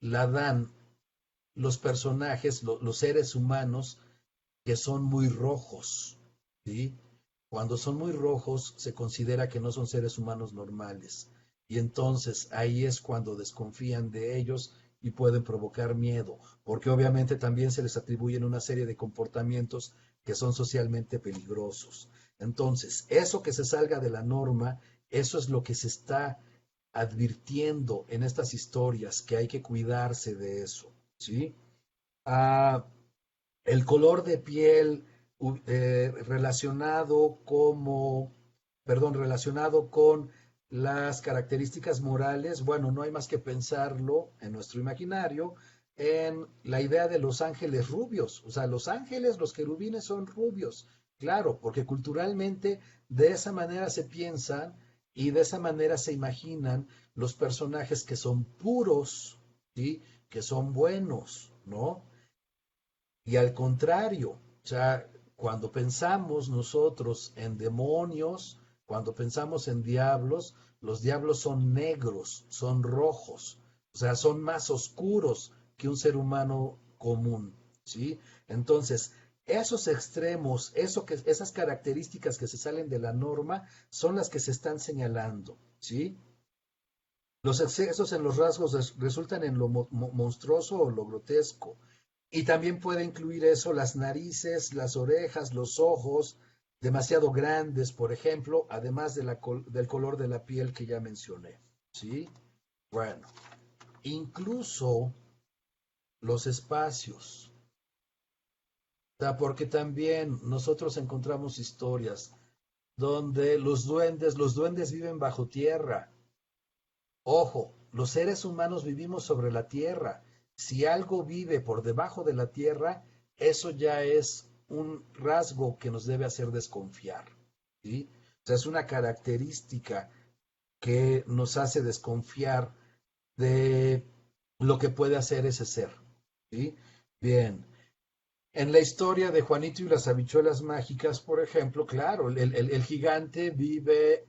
la dan los personajes, los seres humanos que son muy rojos, ¿sí? Cuando son muy rojos se considera que no son seres humanos normales. Y entonces ahí es cuando desconfían de ellos y pueden provocar miedo, porque obviamente también se les atribuyen una serie de comportamientos que son socialmente peligrosos. Entonces, eso que se salga de la norma, eso es lo que se está advirtiendo en estas historias, que hay que cuidarse de eso, ¿sí? Ah, el color de piel relacionado con las características morales, bueno, no hay más que pensarlo en nuestro imaginario, en la idea de los ángeles rubios. O sea, los ángeles, los querubines son rubios, claro, porque culturalmente de esa manera se piensan y de esa manera se imaginan los personajes que son puros, ¿sí? Que son buenos, ¿no? Y al contrario, o sea, cuando pensamos nosotros en demonios, cuando pensamos en diablos, los diablos son negros, son rojos, o sea, son más oscuros que un ser humano común, ¿sí? Entonces, esos extremos, esas características que se salen de la norma son las que se están señalando, ¿sí? Los excesos en los rasgos resultan en lo monstruoso o lo grotesco. Y también puede incluir eso las narices, las orejas, los ojos, demasiado grandes, por ejemplo, además del color de la piel que ya mencioné. ¿Sí? Bueno, incluso los espacios. O sea, porque también nosotros encontramos historias donde los duendes viven bajo tierra. Ojo, los seres humanos vivimos sobre la tierra. Si algo vive por debajo de la tierra, eso ya es un rasgo que nos debe hacer desconfiar, ¿sí? O sea, es una característica que nos hace desconfiar de lo que puede hacer ese ser, ¿sí? Bien, en la historia de Juanito y las habichuelas mágicas, por ejemplo, claro, el gigante vive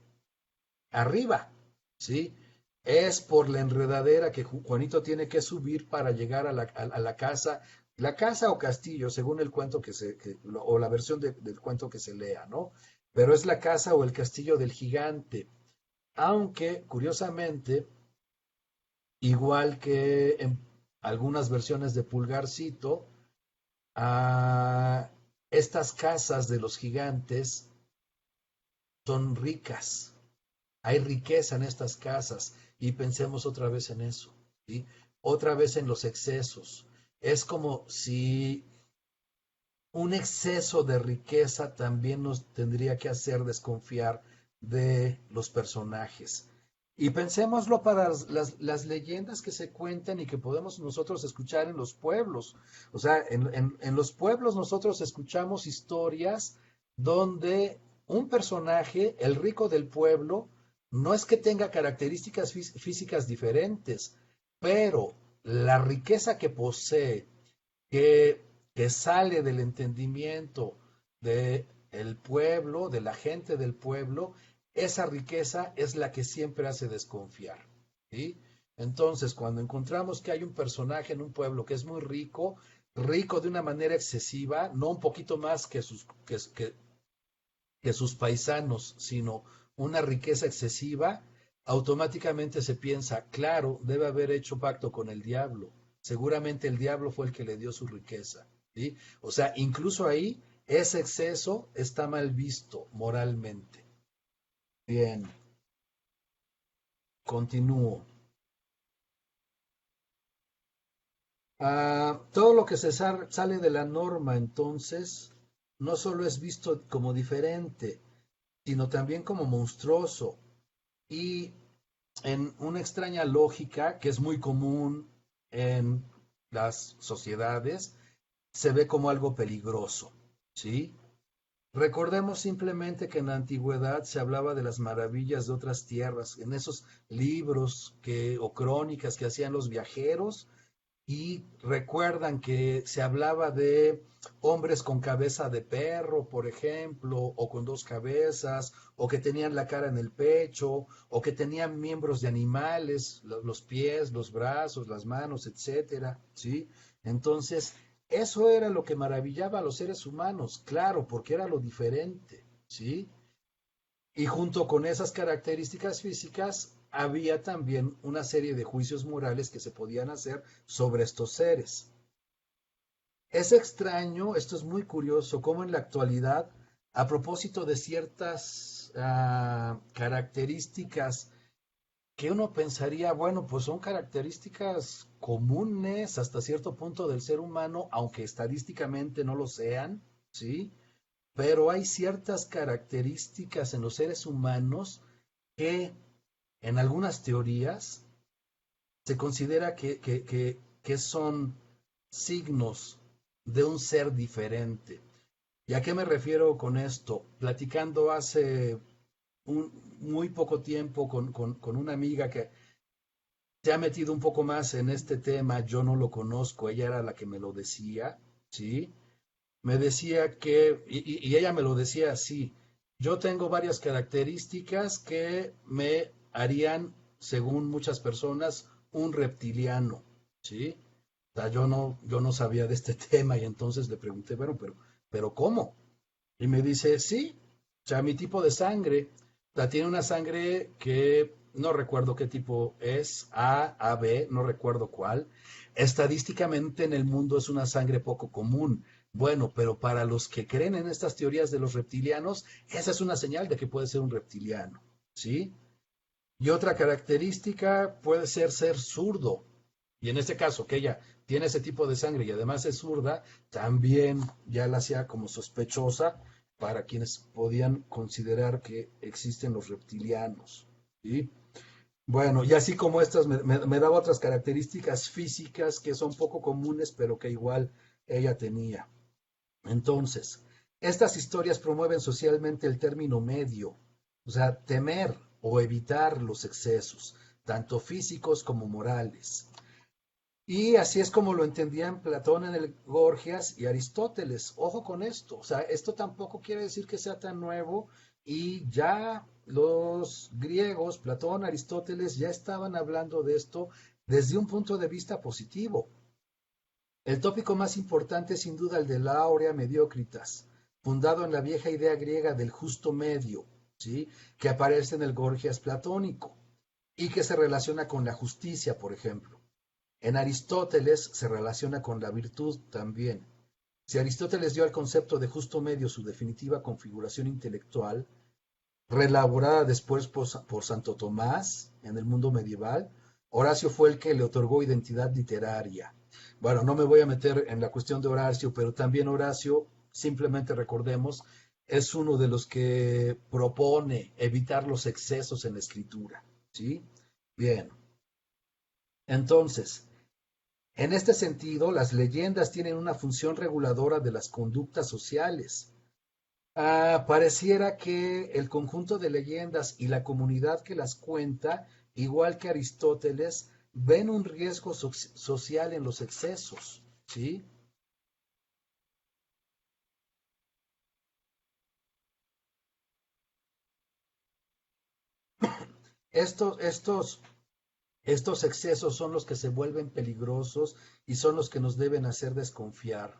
arriba, ¿sí? Es por la enredadera que Juanito tiene que subir para llegar a la casa o castillo, según el cuento o la versión del cuento que se lea, ¿no? Pero es la casa o el castillo del gigante, aunque curiosamente, igual que en algunas versiones de Pulgarcito, estas casas de los gigantes son ricas, hay riqueza en estas casas y pensemos otra vez en eso, ¿sí? Otra vez en los excesos. Es como si un exceso de riqueza también nos tendría que hacer desconfiar de los personajes. Y pensémoslo para las leyendas que se cuentan y que podemos nosotros escuchar en los pueblos. O sea, en los pueblos nosotros escuchamos historias donde un personaje, el rico del pueblo, no es que tenga características físicas diferentes, pero la riqueza que posee, que, que sale del entendimiento del pueblo, de la gente del pueblo, esa riqueza es la que siempre hace desconfiar, ¿sí? Entonces, cuando encontramos que hay un personaje en un pueblo que es muy rico, rico de una manera excesiva, no un poquito más que sus paisanos, sino una riqueza excesiva, automáticamente se piensa, claro, debe haber hecho pacto con el diablo. Seguramente el diablo fue el que le dio su riqueza, ¿sí? O sea, incluso ahí ese exceso está mal visto moralmente. Bien, continúo. Todo lo que sale de la norma, entonces, no solo es visto como diferente, sino también como monstruoso. y en una extraña lógica que es muy común en las sociedades, se ve como algo peligroso, ¿sí? Recordemos simplemente que en la antigüedad se hablaba de las maravillas de otras tierras, en esos libros o crónicas que hacían los viajeros, y recuerdan que se hablaba de hombres con cabeza de perro, por ejemplo, o con dos cabezas, o que tenían la cara en el pecho, o que tenían miembros de animales, los pies, los brazos, las manos, etcétera, ¿sí? Entonces, eso era lo que maravillaba a los seres humanos, claro, porque era lo diferente, ¿sí? Y junto con esas características físicas, había también una serie de juicios morales que se podían hacer sobre estos seres. Es extraño, esto es muy curioso, cómo en la actualidad, a propósito de ciertas características que uno pensaría, bueno, pues son características comunes hasta cierto punto del ser humano, aunque estadísticamente no lo sean, ¿sí? Pero hay ciertas características en los seres humanos que en algunas teorías se considera que son signos de un ser diferente. ¿Y a qué me refiero con esto? Platicando hace muy poco tiempo con una amiga que se ha metido un poco más en este tema, yo no lo conozco, ella era la que me lo decía, ¿sí? Me decía y ella me lo decía así, yo tengo varias características que me harían, según muchas personas, un reptiliano, ¿sí? O sea, yo no sabía de este tema y entonces le pregunté, bueno, pero ¿cómo? Y me dice, sí, o sea, mi tipo de sangre, o sea, tiene una sangre que no recuerdo qué tipo es, A, AB, no recuerdo cuál. Estadísticamente en el mundo es una sangre poco común. Bueno, pero para los que creen en estas teorías de los reptilianos, esa es una señal de que puede ser un reptiliano, ¿sí? Y otra característica puede ser zurdo. Y en este caso, que ella tiene ese tipo de sangre y además es zurda, también ya la hacía como sospechosa para quienes podían considerar que existen los reptilianos. ¿Sí? Bueno, y así como estas, me daba otras características físicas que son poco comunes, pero que igual ella tenía. Entonces, estas historias promueven socialmente el término medio, o sea, temer o evitar los excesos, tanto físicos como morales. Y así es como lo entendían Platón en el Gorgias y Aristóteles. Ojo con esto, o sea, esto tampoco quiere decir que sea tan nuevo y ya los griegos, Platón, Aristóteles, ya estaban hablando de esto desde un punto de vista positivo. El tópico más importante es sin duda el de la Aurea Mediocritas, fundado en la vieja idea griega del justo medio, ¿sí? Que aparece en el Gorgias platónico y que se relaciona con la justicia, por ejemplo. En Aristóteles se relaciona con la virtud también. Si Aristóteles dio al concepto de justo medio su definitiva configuración intelectual, reelaborada después por Santo Tomás en el mundo medieval, Horacio fue el que le otorgó identidad literaria. Bueno, no me voy a meter en la cuestión de Horacio, pero también Horacio, simplemente recordemos, es uno de los que propone evitar los excesos en la escritura. ¿Sí? Bien. Entonces, en este sentido, las leyendas tienen una función reguladora de las conductas sociales. Pareciera que el conjunto de leyendas y la comunidad que las cuenta, igual que Aristóteles, ven un riesgo social en los excesos, ¿sí? Estos, estos, estos excesos son los que se vuelven peligrosos y son los que nos deben hacer desconfiar.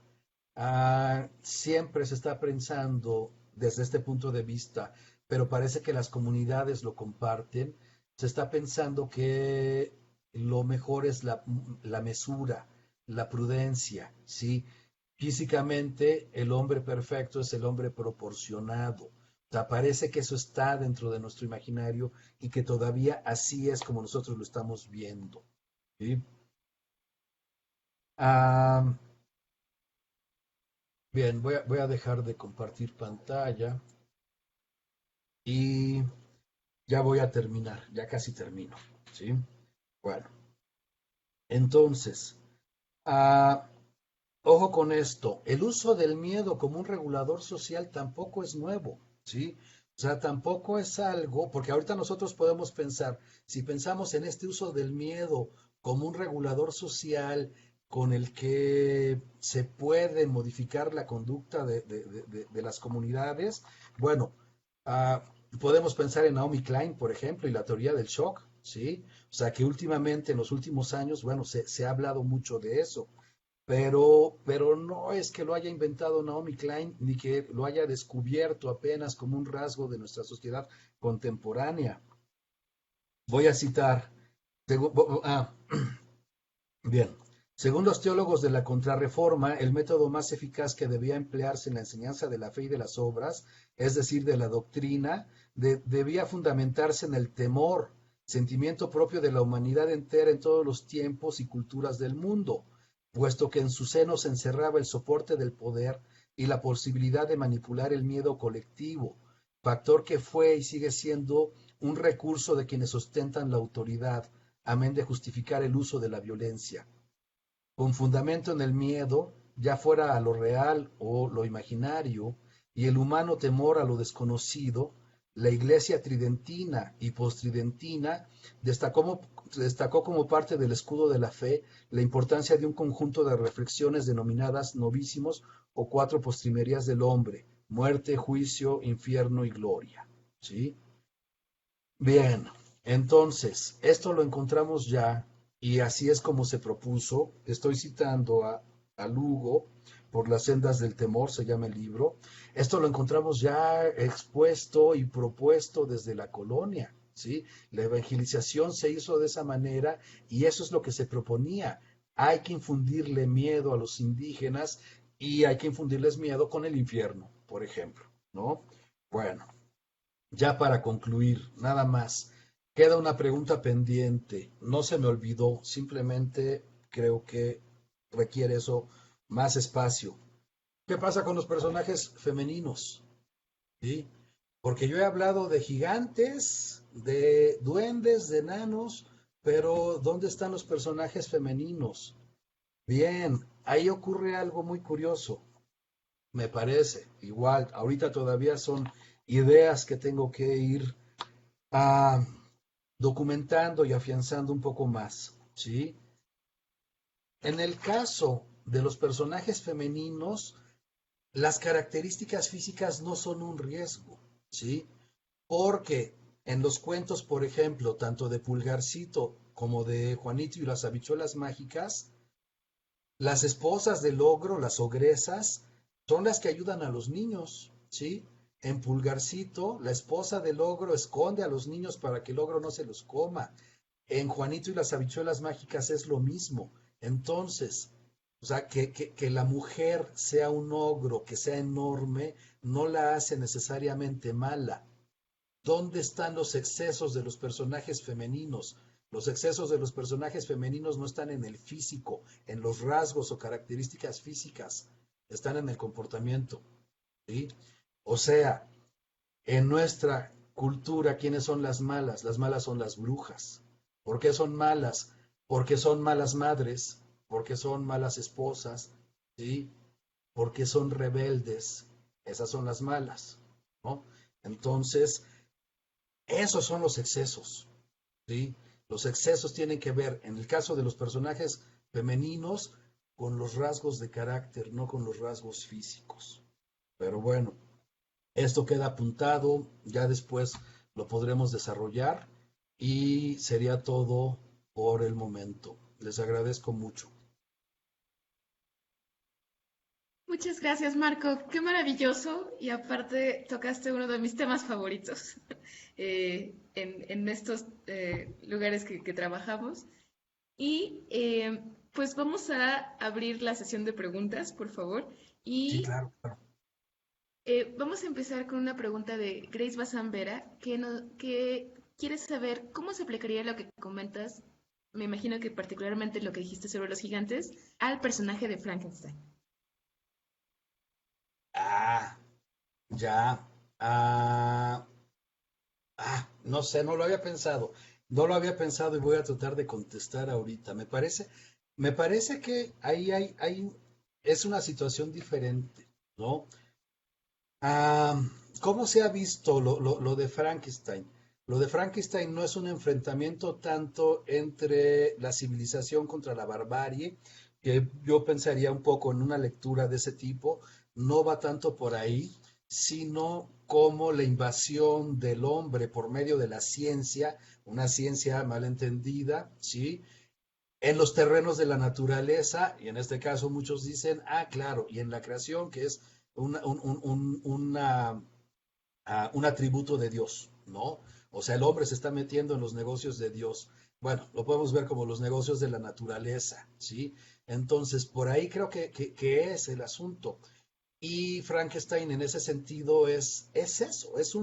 Siempre se está pensando desde este punto de vista, pero parece que las comunidades lo comparten. Se está pensando que lo mejor es la mesura, la prudencia, ¿sí? Físicamente, el hombre perfecto es el hombre proporcionado. O sea, parece que eso está dentro de nuestro imaginario y que todavía así es como nosotros lo estamos viendo, ¿sí? Ah, bien, voy a dejar de compartir pantalla y Ya voy a terminar, ya casi termino, ¿sí? Bueno, entonces, ah, ojo con esto, el uso del miedo como un regulador social tampoco es nuevo, ¿sí? O sea, tampoco es algo, porque ahorita nosotros podemos pensar, si pensamos en este uso del miedo como un regulador social con el que se puede modificar la conducta de las comunidades, bueno, ah, podemos pensar en Naomi Klein, por ejemplo, y la teoría del shock, ¿sí? O sea, que últimamente, en los últimos años, bueno, se ha hablado mucho de eso. Pero no es que lo haya inventado Naomi Klein ni que lo haya descubierto apenas como un rasgo de nuestra sociedad contemporánea. Voy a citar, bien, según los teólogos de la Contrarreforma, el método más eficaz que debía emplearse en la enseñanza de la fe y de las obras, es decir, de la doctrina, debía fundamentarse en el temor, sentimiento propio de la humanidad entera en todos los tiempos y culturas del mundo, puesto que en su seno se encerraba el soporte del poder y la posibilidad de manipular el miedo colectivo, factor que fue y sigue siendo un recurso de quienes ostentan la autoridad, amén de justificar el uso de la violencia. Con fundamento en el miedo, ya fuera a lo real o lo imaginario, y el humano temor a lo desconocido, la Iglesia tridentina y postridentina destacó como parte del escudo de la fe la importancia de un conjunto de reflexiones denominadas novísimos o cuatro postrimerías del hombre, muerte, juicio, infierno y gloria. ¿Sí? Bien, entonces, esto lo encontramos ya y así es como se propuso. Estoy citando a Lugo por las sendas del temor, se llama el libro. Esto lo encontramos ya expuesto y propuesto desde la colonia, ¿sí? La evangelización se hizo de esa manera y eso es lo que se proponía. Hay que infundirle miedo a los indígenas y hay que infundirles miedo con el infierno, por ejemplo, ¿no? Bueno, ya para concluir, nada más, queda una pregunta pendiente. No se me olvidó, simplemente creo que requiere eso más espacio. ¿Qué pasa con los personajes femeninos? ¿Sí? Porque yo he hablado de gigantes, de duendes, de enanos, pero ¿dónde están los personajes femeninos? Bien, ahí ocurre algo muy curioso, me parece. Igual, ahorita todavía son ideas que tengo que ir a documentando y afianzando un poco más, ¿sí? En el caso de los personajes femeninos, las características físicas no son un riesgo, ¿sí? Porque en los cuentos, por ejemplo, tanto de Pulgarcito como de Juanito y las habichuelas mágicas, las esposas del ogro, las ogresas, son las que ayudan a los niños, ¿sí? En Pulgarcito, la esposa del ogro esconde a los niños para que el ogro no se los coma. En Juanito y las habichuelas mágicas es lo mismo. Entonces, o sea, que la mujer sea un ogro, que sea enorme, no la hace necesariamente mala. ¿Dónde están los excesos de los personajes femeninos? Los excesos de los personajes femeninos no están en el físico, en los rasgos o características físicas, están en el comportamiento, ¿sí? O sea, en nuestra cultura, ¿quiénes son las malas? Las malas son las brujas. ¿Por qué son malas? Porque son malas madres, porque son malas esposas, ¿sí? Porque son rebeldes. Esas son las malas, ¿no? Entonces, esos son los excesos, ¿sí? Los excesos tienen que ver, en el caso de los personajes femeninos, con los rasgos de carácter, no con los rasgos físicos. Pero bueno, esto queda apuntado, ya después lo podremos desarrollar y sería todo por el momento. Les agradezco mucho. Muchas gracias, Marco. Qué maravilloso. Y aparte tocaste uno de mis temas favoritos en estos lugares que trabajamos. Y pues vamos a abrir la sesión de preguntas, por favor. Sí, Y claro, claro. vamos a empezar con una pregunta de Grace Bazán Vera, que quiere saber cómo se aplicaría lo que comentas, me imagino que particularmente lo que dijiste sobre los gigantes, al personaje de Frankenstein. Ah, ya. Ah, No sé, no lo había pensado. No lo había pensado y voy a tratar de contestar ahorita. Me parece que ahí es una situación diferente, ¿no? Ah, ¿cómo se ha visto lo de Frankenstein? Lo de Frankenstein no es un enfrentamiento tanto entre la civilización contra la barbarie, que yo pensaría un poco en una lectura de ese tipo, no va tanto por ahí, sino como la invasión del hombre por medio de la ciencia, una ciencia mal entendida, ¿sí? En los terrenos de la naturaleza, y en este caso muchos dicen, ah, claro, y en la creación, que es un atributo de Dios, ¿no? O sea, el hombre se está metiendo en los negocios de Dios. Bueno, lo podemos ver como los negocios de la naturaleza, ¿sí? Entonces, por ahí creo que es el asunto. Y Frankenstein en ese sentido es eso, es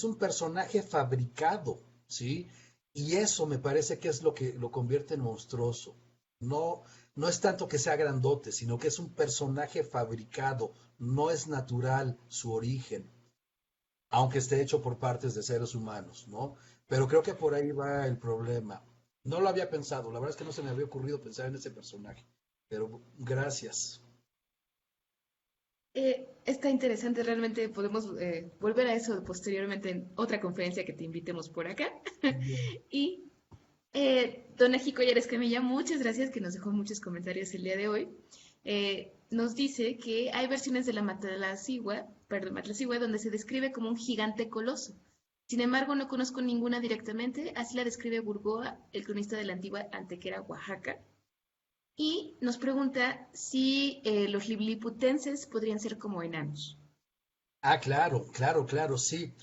un personaje fabricado, ¿sí? Y eso me parece que es lo que lo convierte en monstruoso. No, no es tanto que sea grandote, sino que es un personaje fabricado, no es natural su origen, aunque esté hecho por partes de seres humanos, ¿no? Pero creo que por ahí va el problema. No lo había pensado, la verdad es que no se me había ocurrido pensar en ese personaje, pero gracias. Está interesante, realmente podemos volver a eso posteriormente en otra conferencia que te invitemos por acá. Bien. Y don Ejico Yares Camilla, muchas gracias, que nos dejó muchos comentarios el día de hoy. Nos dice que hay versiones de la Matlacigua donde se describe como un gigante coloso. Sin embargo, no conozco ninguna directamente, así la describe Burgoa, el cronista de la antigua Antequera, Oaxaca. Y nos pregunta si los liliputenses podrían ser como enanos. Ah, claro, claro, claro, sí.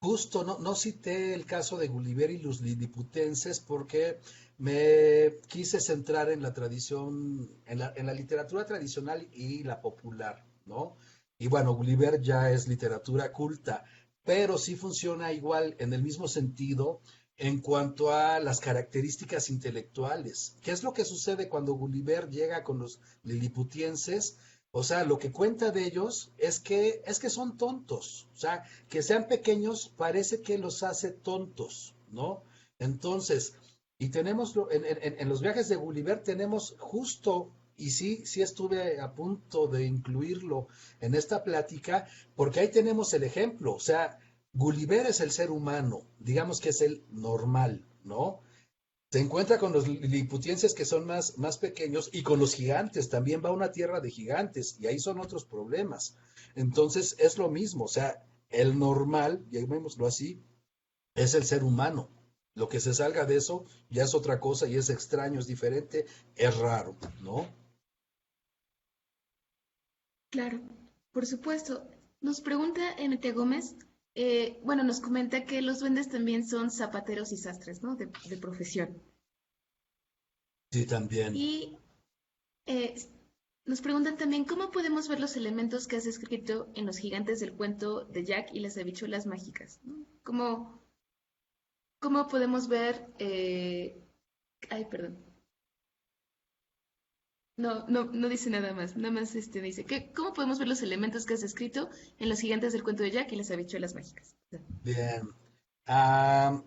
Justo, no cité el caso de Gulliver y los liliputenses porque me quise centrar en la tradición, en la literatura tradicional y la popular, ¿no? Y bueno, Gulliver ya es literatura culta, pero sí funciona igual en el mismo sentido en cuanto a las características intelectuales. ¿Qué es lo que sucede cuando Gulliver llega con los liliputienses? O sea, lo que cuenta de ellos es que son tontos. O sea, que sean pequeños parece que los hace tontos, ¿no? Entonces, y tenemos en los viajes de Gulliver tenemos justo, y sí estuve a punto de incluirlo en esta plática, porque ahí tenemos el ejemplo. O sea, Gulliver es el ser humano, digamos que es el normal, ¿no? Se encuentra con los liliputienses que son más pequeños y con los gigantes. También va a una tierra de gigantes y ahí son otros problemas. Entonces es lo mismo, o sea, el normal, llamémoslo así, es el ser humano. Lo que se salga de eso ya es otra cosa y es extraño, es diferente, es raro, ¿no? Claro, por supuesto. Nos pregunta N.T. Gómez, bueno, nos comenta que los duendes también son zapateros y sastres, ¿no? De profesión. Sí, también. Y eh, nos preguntan también cómo podemos ver los elementos que has escrito en los gigantes del cuento de Jack y las habichuelas mágicas, ¿no? ¿Cómo podemos ver, ay, perdón, no dice nada más dice, ¿cómo podemos ver los elementos que has escrito en los gigantes del cuento de Jack y las habichuelas mágicas? Bien. Ah,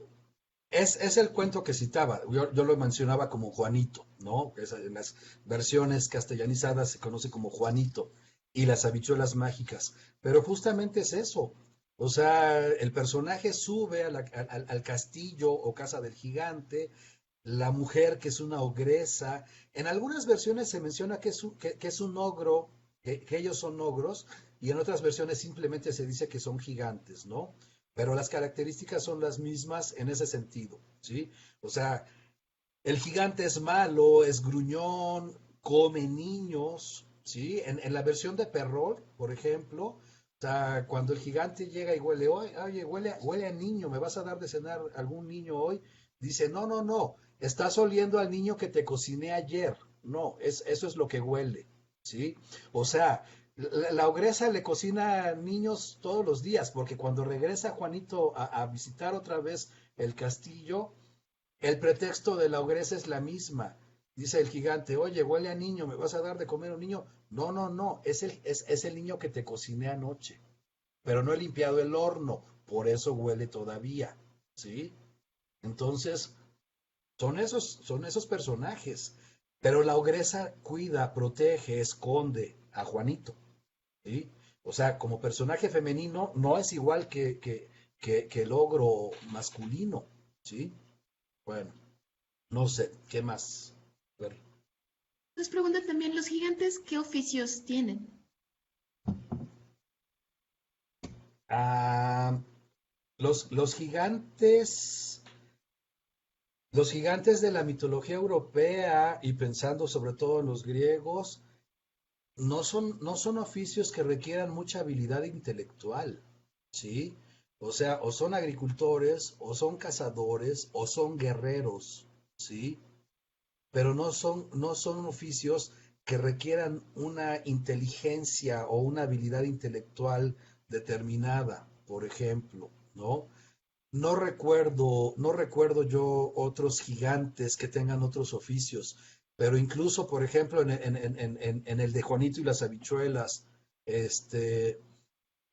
es el cuento que citaba, yo lo mencionaba como Juanito, ¿no? En las versiones castellanizadas se conoce como Juanito y las habichuelas mágicas, pero justamente es eso. O sea, el personaje sube al castillo o casa del gigante, la mujer que es una ogresa. En algunas versiones se menciona que es un ogro, que ellos son ogros, y en otras versiones simplemente se dice que son gigantes, ¿no? Pero las características son las mismas en ese sentido, ¿sí? O sea, el gigante es malo, es gruñón, come niños, ¿sí? En la versión de Perrault, por ejemplo, o sea, cuando el gigante llega y huele, oye, huele a niño, ¿me vas a dar de cenar algún niño hoy? Dice, no, no, no, estás oliendo al niño que te cociné ayer. No, eso es lo que huele, ¿sí? O sea, la ogresa le cocina a niños todos los días, porque cuando regresa Juanito a visitar otra vez el castillo, el pretexto de la ogresa es la misma. Dice el gigante, oye, huele a niño, ¿me vas a dar de comer a un niño? No, no, no, es el niño que te cociné anoche, pero no he limpiado el horno. por eso huele todavía, ¿sí? Entonces, son esos personajes. Pero la ogresa cuida, protege, esconde a Juanito, ¿sí? O sea, como personaje femenino no es igual que el ogro masculino, ¿sí? Bueno, no sé, ¿qué más? A ver. Nos preguntan también los gigantes qué oficios tienen. Ah, los gigantes, los gigantes de la mitología europea y pensando sobre todo en los griegos, no son oficios que requieran mucha habilidad intelectual, ¿sí? O sea, o son agricultores, o son cazadores, o son guerreros, ¿sí? Pero no son oficios que requieran una inteligencia o una habilidad intelectual determinada, por ejemplo, ¿no? No recuerdo yo otros gigantes que tengan otros oficios, pero incluso, por ejemplo, en el de Juanito y las habichuelas, este,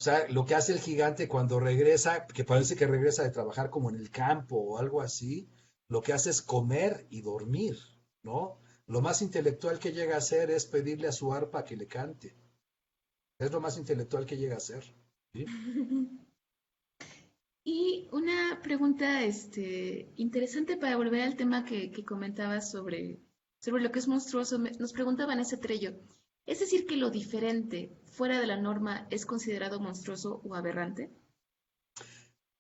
o sea, lo que hace el gigante cuando regresa, que parece que regresa de trabajar como en el campo o algo así, lo que hace es comer y dormir, ¿no? Lo más intelectual que llega a hacer es pedirle a su arpa que le cante. Es lo más intelectual que llega a hacer, ¿sí? Y una pregunta interesante para volver al tema que comentabas sobre lo que es monstruoso. Nos preguntaba Vanessa Trello, ¿es decir que lo diferente, fuera de la norma, es considerado monstruoso o aberrante?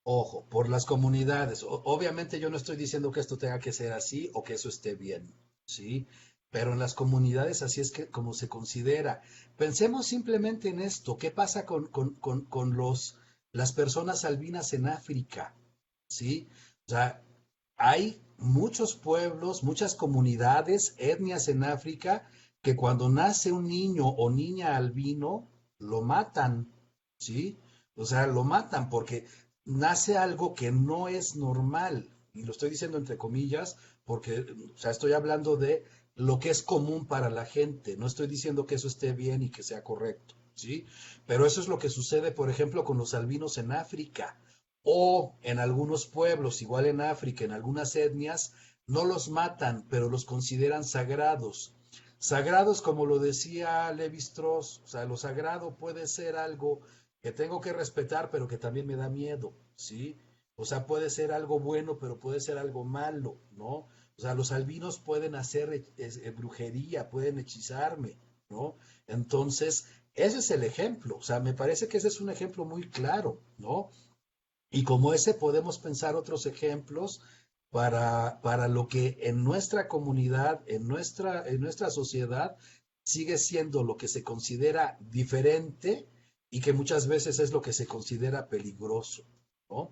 Ojo, por las comunidades. Obviamente yo no estoy diciendo que esto tenga que ser así o que eso esté bien, ¿sí? Pero en las comunidades así es que como se considera. Pensemos simplemente en esto. ¿Qué pasa con las personas albinas en África? ¿Sí? O sea, hay muchos pueblos, muchas comunidades, etnias en África que cuando nace un niño o niña albino, lo matan, ¿sí? O sea, lo matan porque nace algo que no es normal. Y lo estoy diciendo entre comillas porque, o sea, estoy hablando de lo que es común para la gente. No estoy diciendo que eso esté bien y que sea correcto, ¿sí? Pero eso es lo que sucede, por ejemplo, con los albinos en África o en algunos pueblos, igual en África, en algunas etnias, no los matan, pero los consideran sagrados. Sagrados, como lo decía Levi Strauss, o sea, lo sagrado puede ser algo que tengo que respetar, pero que también me da miedo, ¿sí? O sea, puede ser algo bueno, pero puede ser algo malo, ¿no? O sea, los albinos pueden hacer brujería, pueden hechizarme, ¿no? Entonces, ese es el ejemplo, o sea, me parece que ese es un ejemplo muy claro, ¿no? Y como ese podemos pensar otros ejemplos para lo que en nuestra comunidad, en nuestra sociedad, sigue siendo lo que se considera diferente y que muchas veces es lo que se considera peligroso, ¿no?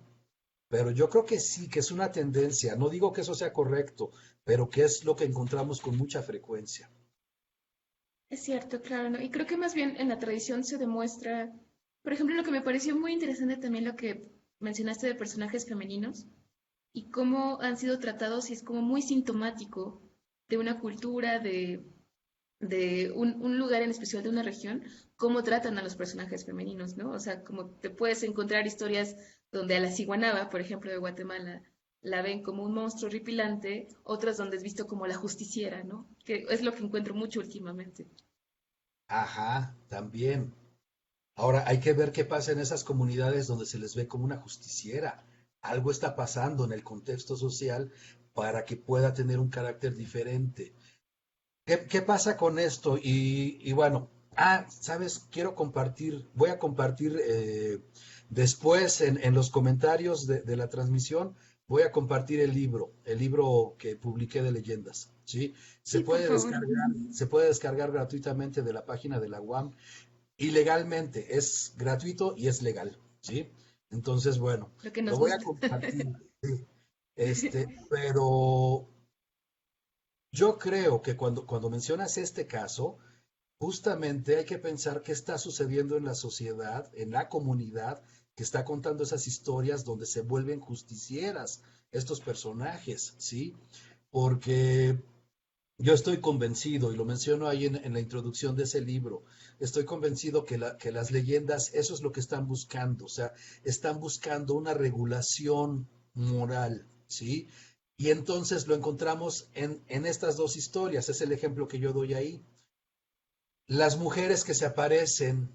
Pero yo creo que sí, que es una tendencia. No digo que eso sea correcto, pero que es lo que encontramos con mucha frecuencia. Es cierto, claro, ¿no? Y creo que más bien en la tradición se demuestra, por ejemplo, lo que me pareció muy interesante también lo que mencionaste de personajes femeninos y cómo han sido tratados y es como muy sintomático de una cultura, de un lugar en especial de una región, cómo tratan a los personajes femeninos, ¿no? O sea, como te puedes encontrar historias donde a la ciguanaba, por ejemplo, de Guatemala, la ven como un monstruo horripilante, otras donde es visto como la justiciera, ¿no? Que es lo que encuentro mucho últimamente. Ajá, también. Ahora hay que ver qué pasa en esas comunidades donde se les ve como una justiciera. Algo está pasando en el contexto social para que pueda tener un carácter diferente. ¿Qué pasa con esto? Y bueno, sabes, quiero compartir, voy a compartir después en los comentarios de la transmisión, voy a compartir el libro que publiqué de leyendas, ¿sí? Sí, por favor. Se puede descargar gratuitamente de la página de la UAM y legalmente, es gratuito y es legal, ¿sí? Entonces, bueno, Lo que lo nos voy a gusta. compartir, sí. Pero yo creo que cuando mencionas este caso, justamente hay que pensar qué está sucediendo en la sociedad, en la comunidad que está contando esas historias donde se vuelven justicieras estos personajes, ¿sí? Porque Yo estoy convencido, y lo menciono ahí en la introducción de ese libro, estoy convencido que las leyendas, eso es lo que están buscando, o sea, están buscando una regulación moral, ¿sí? Y entonces lo encontramos en estas dos historias, es el ejemplo que yo doy ahí. Las mujeres que se aparecen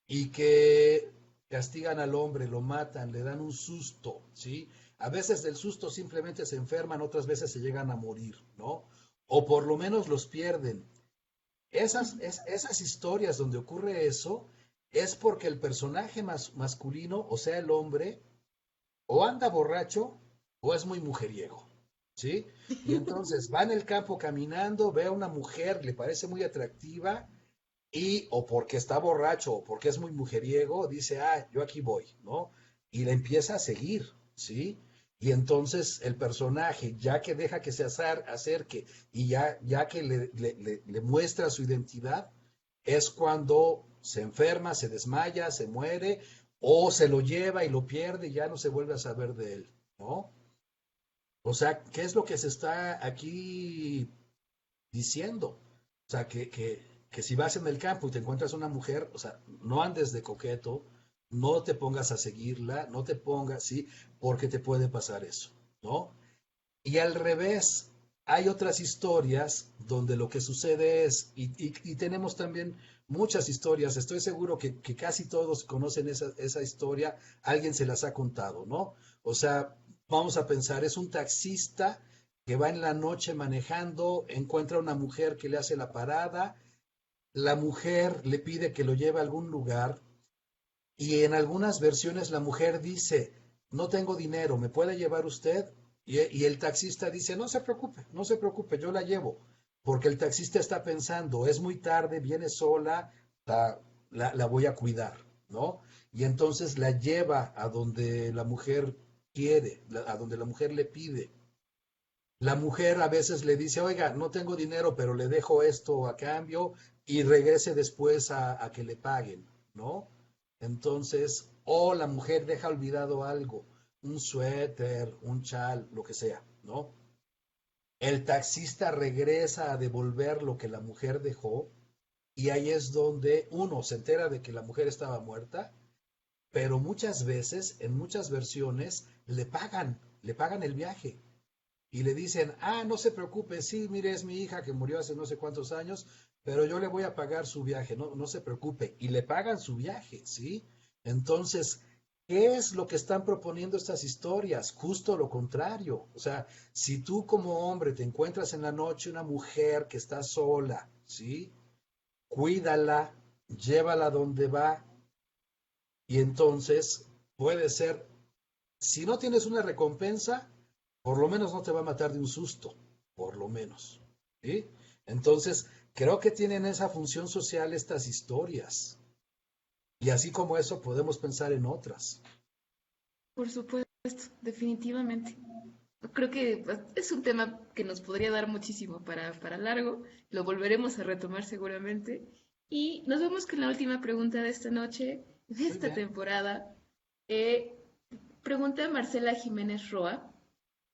y que castigan al hombre, lo matan, le dan un susto, ¿sí? A veces del susto simplemente se enferman, otras veces se llegan a morir, ¿no? O por lo menos los pierden. Esas historias donde ocurre eso es porque el personaje masculino, o sea, el hombre, o anda borracho o es muy mujeriego, ¿sí? Y entonces va en el campo caminando, ve a una mujer, le parece muy atractiva y o porque está borracho o porque es muy mujeriego, dice, ah, yo aquí voy, ¿no? Y le empieza a seguir, ¿sí? Y entonces el personaje, ya que deja que se acerque y ya que le muestra su identidad, es cuando se enferma, se desmaya, se muere, o se lo lleva y lo pierde y ya no se vuelve a saber de él, ¿no? O sea, ¿qué es lo que se está aquí diciendo? O sea, que si vas en el campo y te encuentras una mujer, o sea, no andes de coqueto, no te pongas a seguirla, no te pongas, ¿sí? Porque te puede pasar eso, ¿no? Y al revés, hay otras historias donde lo que sucede es, y tenemos también muchas historias, estoy seguro que casi todos conocen esa historia, alguien se las ha contado, ¿no? O sea, vamos a pensar, es un taxista que va en la noche manejando, encuentra una mujer que le hace la parada, la mujer le pide que lo lleve a algún lugar y en algunas versiones la mujer dice, no tengo dinero, ¿me puede llevar usted? Y el taxista dice, no se preocupe, no se preocupe, yo la llevo. Porque el taxista está pensando, es muy tarde, viene sola, la voy a cuidar, ¿no? Y entonces la lleva a donde la mujer quiere, a donde la mujer le pide. La mujer a veces le dice, oiga, no tengo dinero, pero le dejo esto a cambio y regrese después a que le paguen, ¿no? Entonces, o la mujer deja olvidado algo, un suéter, un chal, lo que sea, ¿no? El taxista regresa a devolver lo que la mujer dejó y ahí es donde uno se entera de que la mujer estaba muerta, pero muchas veces, en muchas versiones, le pagan el viaje y le dicen, ah, no se preocupe, sí, mire, es mi hija que murió hace no sé cuántos años, pero yo le voy a pagar su viaje, no, no se preocupe. Y le pagan su viaje, ¿sí? Entonces, ¿qué es lo que están proponiendo estas historias? Justo lo contrario. O sea, si tú como hombre te encuentras en la noche una mujer que está sola, ¿sí? Cuídala, llévala donde va y entonces puede ser, si no tienes una recompensa, por lo menos no te va a matar de un susto, por lo menos. ¿Sí? Entonces, creo que tienen esa función social estas historias. Y así como eso, podemos pensar en otras. Por supuesto, definitivamente. Creo que pues, es un tema que nos podría dar muchísimo para largo. Lo volveremos a retomar seguramente. Y nos vamos con la última pregunta de esta noche, de Muy esta bien. temporada. Pregunta Marcela Jiménez Roa.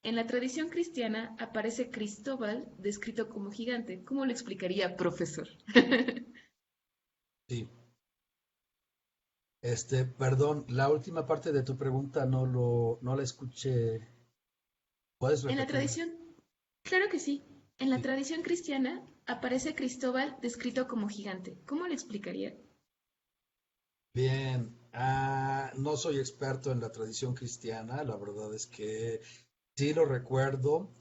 En la tradición cristiana aparece Cristóbal descrito como gigante. ¿Cómo lo explicaría, profesor? Sí. Perdón, la última parte de tu pregunta no la escuché. ¿Puedes En la repetirla? tradición, claro que sí. En la Sí. tradición cristiana aparece Cristóbal descrito como gigante. ¿Cómo lo explicaría? Bien. No soy experto en la tradición cristiana, la verdad es que sí lo recuerdo.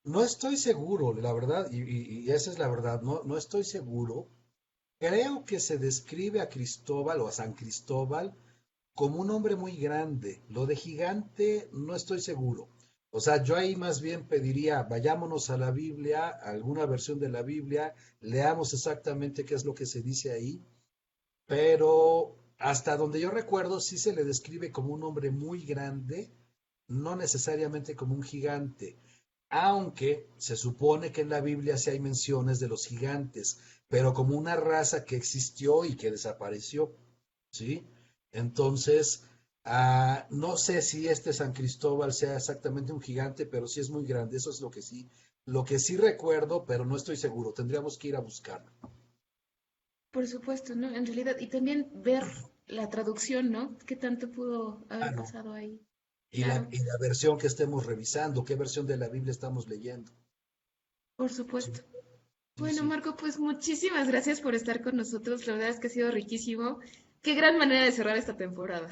No estoy seguro, la verdad, y esa es la verdad, no estoy seguro. Creo que se describe a Cristóbal o a San Cristóbal como un hombre muy grande. Lo de gigante no estoy seguro. O sea, yo ahí más bien pediría, vayámonos a la Biblia, a alguna versión de la Biblia, leamos exactamente qué es lo que se dice ahí, pero hasta donde yo recuerdo sí se le describe como un hombre muy grande, no necesariamente como un gigante, aunque se supone que en la Biblia sí hay menciones de los gigantes, pero como una raza que existió y que desapareció, ¿sí? Entonces, no sé si este San Cristóbal sea exactamente un gigante, pero sí es muy grande, eso es lo que sí Lo que sí recuerdo, pero no estoy seguro, tendríamos que ir a buscarlo. Por supuesto, ¿no? En realidad, y también ver la traducción, ¿no? ¿Qué tanto pudo Ah, haber no. pasado ahí? Y la, Claro, y la versión que estemos revisando, qué versión de la Biblia estamos leyendo. por Sí, supuesto. sí, Bueno, sí. Marco, pues muchísimas gracias por estar con nosotros. La verdad es que ha sido riquísimo. Qué gran manera de cerrar esta temporada.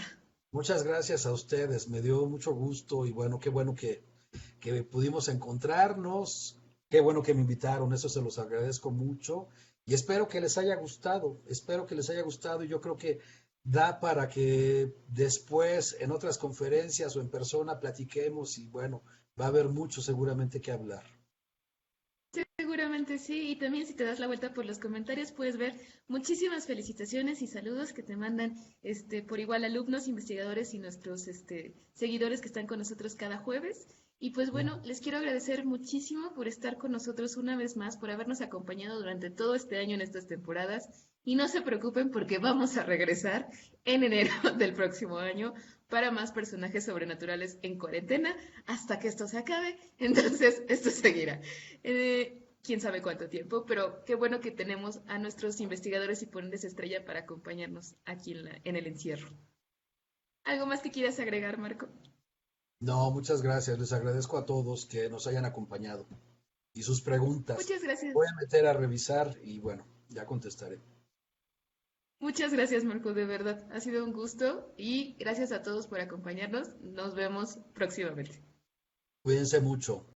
Muchas gracias a ustedes, me dio mucho gusto y bueno, qué bueno que pudimos encontrarnos, qué bueno que me invitaron, eso se los agradezco mucho y espero que les haya gustado y yo creo que da para que después en otras conferencias o en persona platiquemos y bueno, va a haber mucho seguramente que hablar. Seguramente sí, y también si te das la vuelta por los comentarios puedes ver muchísimas felicitaciones y saludos que te mandan por igual alumnos, investigadores y nuestros seguidores que están con nosotros cada jueves. Y pues bueno, les quiero agradecer muchísimo por estar con nosotros una vez más, por habernos acompañado durante todo este año en estas temporadas. Y no se preocupen porque vamos a regresar en enero del próximo año para más personajes sobrenaturales en cuarentena hasta que esto se acabe. Entonces, esto seguirá. Quién sabe cuánto tiempo, pero qué bueno que tenemos a nuestros investigadores y ponentes estrella para acompañarnos aquí en el encierro. ¿Algo más que quieras agregar, Marco? No, muchas gracias, les agradezco a todos que nos hayan acompañado y sus preguntas. Muchas gracias. Voy a meter a revisar y bueno, ya contestaré. Muchas gracias, Marco, de verdad. Ha sido un gusto y gracias a todos por acompañarnos. Nos vemos próximamente. Cuídense mucho.